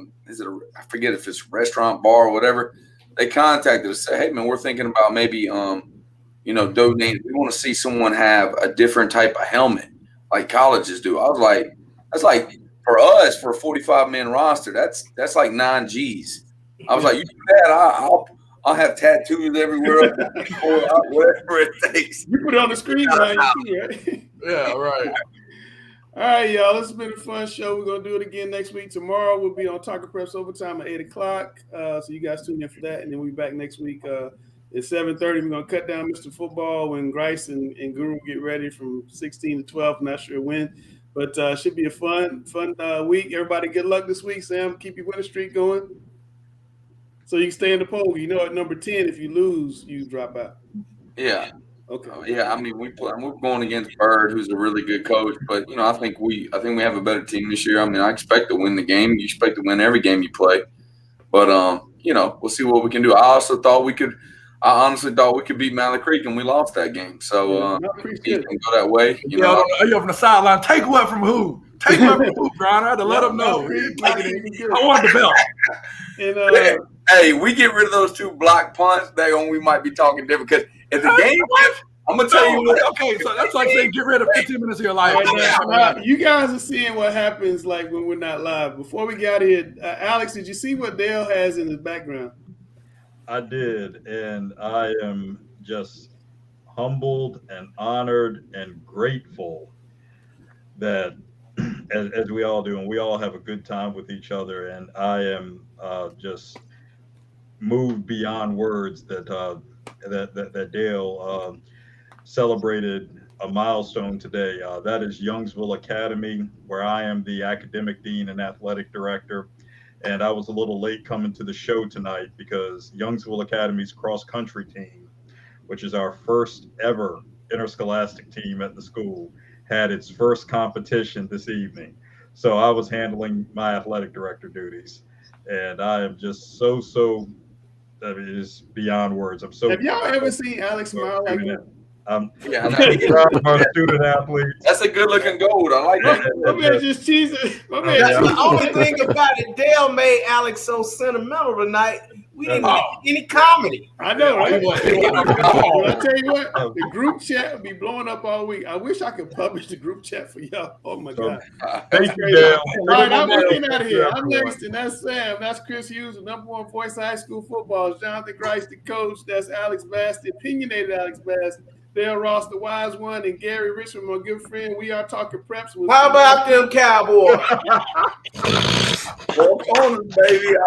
forget if it's restaurant, bar, or whatever. They contacted us, say, hey man, we're thinking about maybe donating. We want to see someone have a different type of helmet like colleges do. I was like, that's like for us for a 45-man roster, that's like 9 G's. I was like, you do that, I'll have tattoos everywhere, whatever it takes. You put it on the screen, right? Yeah, right. All right, y'all. This has been a fun show. We're going to do it again next week. Tomorrow we'll be on Talker Preps Overtime at 8 o'clock. So you guys tune in for that. And then we'll be back next week at 7:30. We're going to cut down Mr. Football when Grice and Guru get ready from 16 to 12. I'm not sure when. But should be a fun week. Everybody, good luck this week, Sam. Keep your winning streak going. So you can stay in the poll. You know, at number 10, if you lose, you drop out. Yeah. Okay. Yeah, I mean, we're going against Bird, who's a really good coach, but I think we have a better team this year. I mean, I expect to win the game. You expect to win every game you play, but we'll see what we can do. I honestly thought we could beat Malley Creek, and we lost that game. So it can go that way. You up on the sideline? Take what from who? Take what from who, Griner? To let them know. I want the belt. And hey, we get rid of those 2 block punts. We might be talking different because if the game, I'm gonna tell you what. Okay, so that's like saying get rid of 15 minutes of your life. Now, you guys are seeing what happens like when we're not live. Before we got here, Alex, did you see what Dale has in his background? I did, and I am just humbled and honored and grateful that, as we all do, and we all have a good time with each other, and I am just moved beyond words that Dale celebrated a milestone today. That is Youngsville Academy, where I am the academic dean and athletic director. And I was a little late coming to the show tonight because Youngsville Academy's cross-country team, which is our first ever interscholastic team at the school, had its first competition this evening. So I was handling my athletic director duties. And I am just so I mean, it's beyond words. I'm so. Have y'all ever seen Alex smile like that? Yeah, student athletes. That's a good-looking gold. I like that. My man just cheesing. That's the only thing about it. Dale made Alex so sentimental tonight. We didn't get any comedy. I know, right? I tell you what, the group chat will be blowing up all week. I wish I could publish the group chat for y'all. Oh my God. Thank you, Dale. All right, I'm looking out of here. I'm Langston. That's Sam. That's Chris Hughes, the #1 voice of high school football. Jonathan Grice, the coach. That's Alex Bass, the opinionated Alex Bass. Dale Ross, the wise one, and Gary Richmond, my good friend. We are talking preps. How about them Cowboys? Walk on, baby.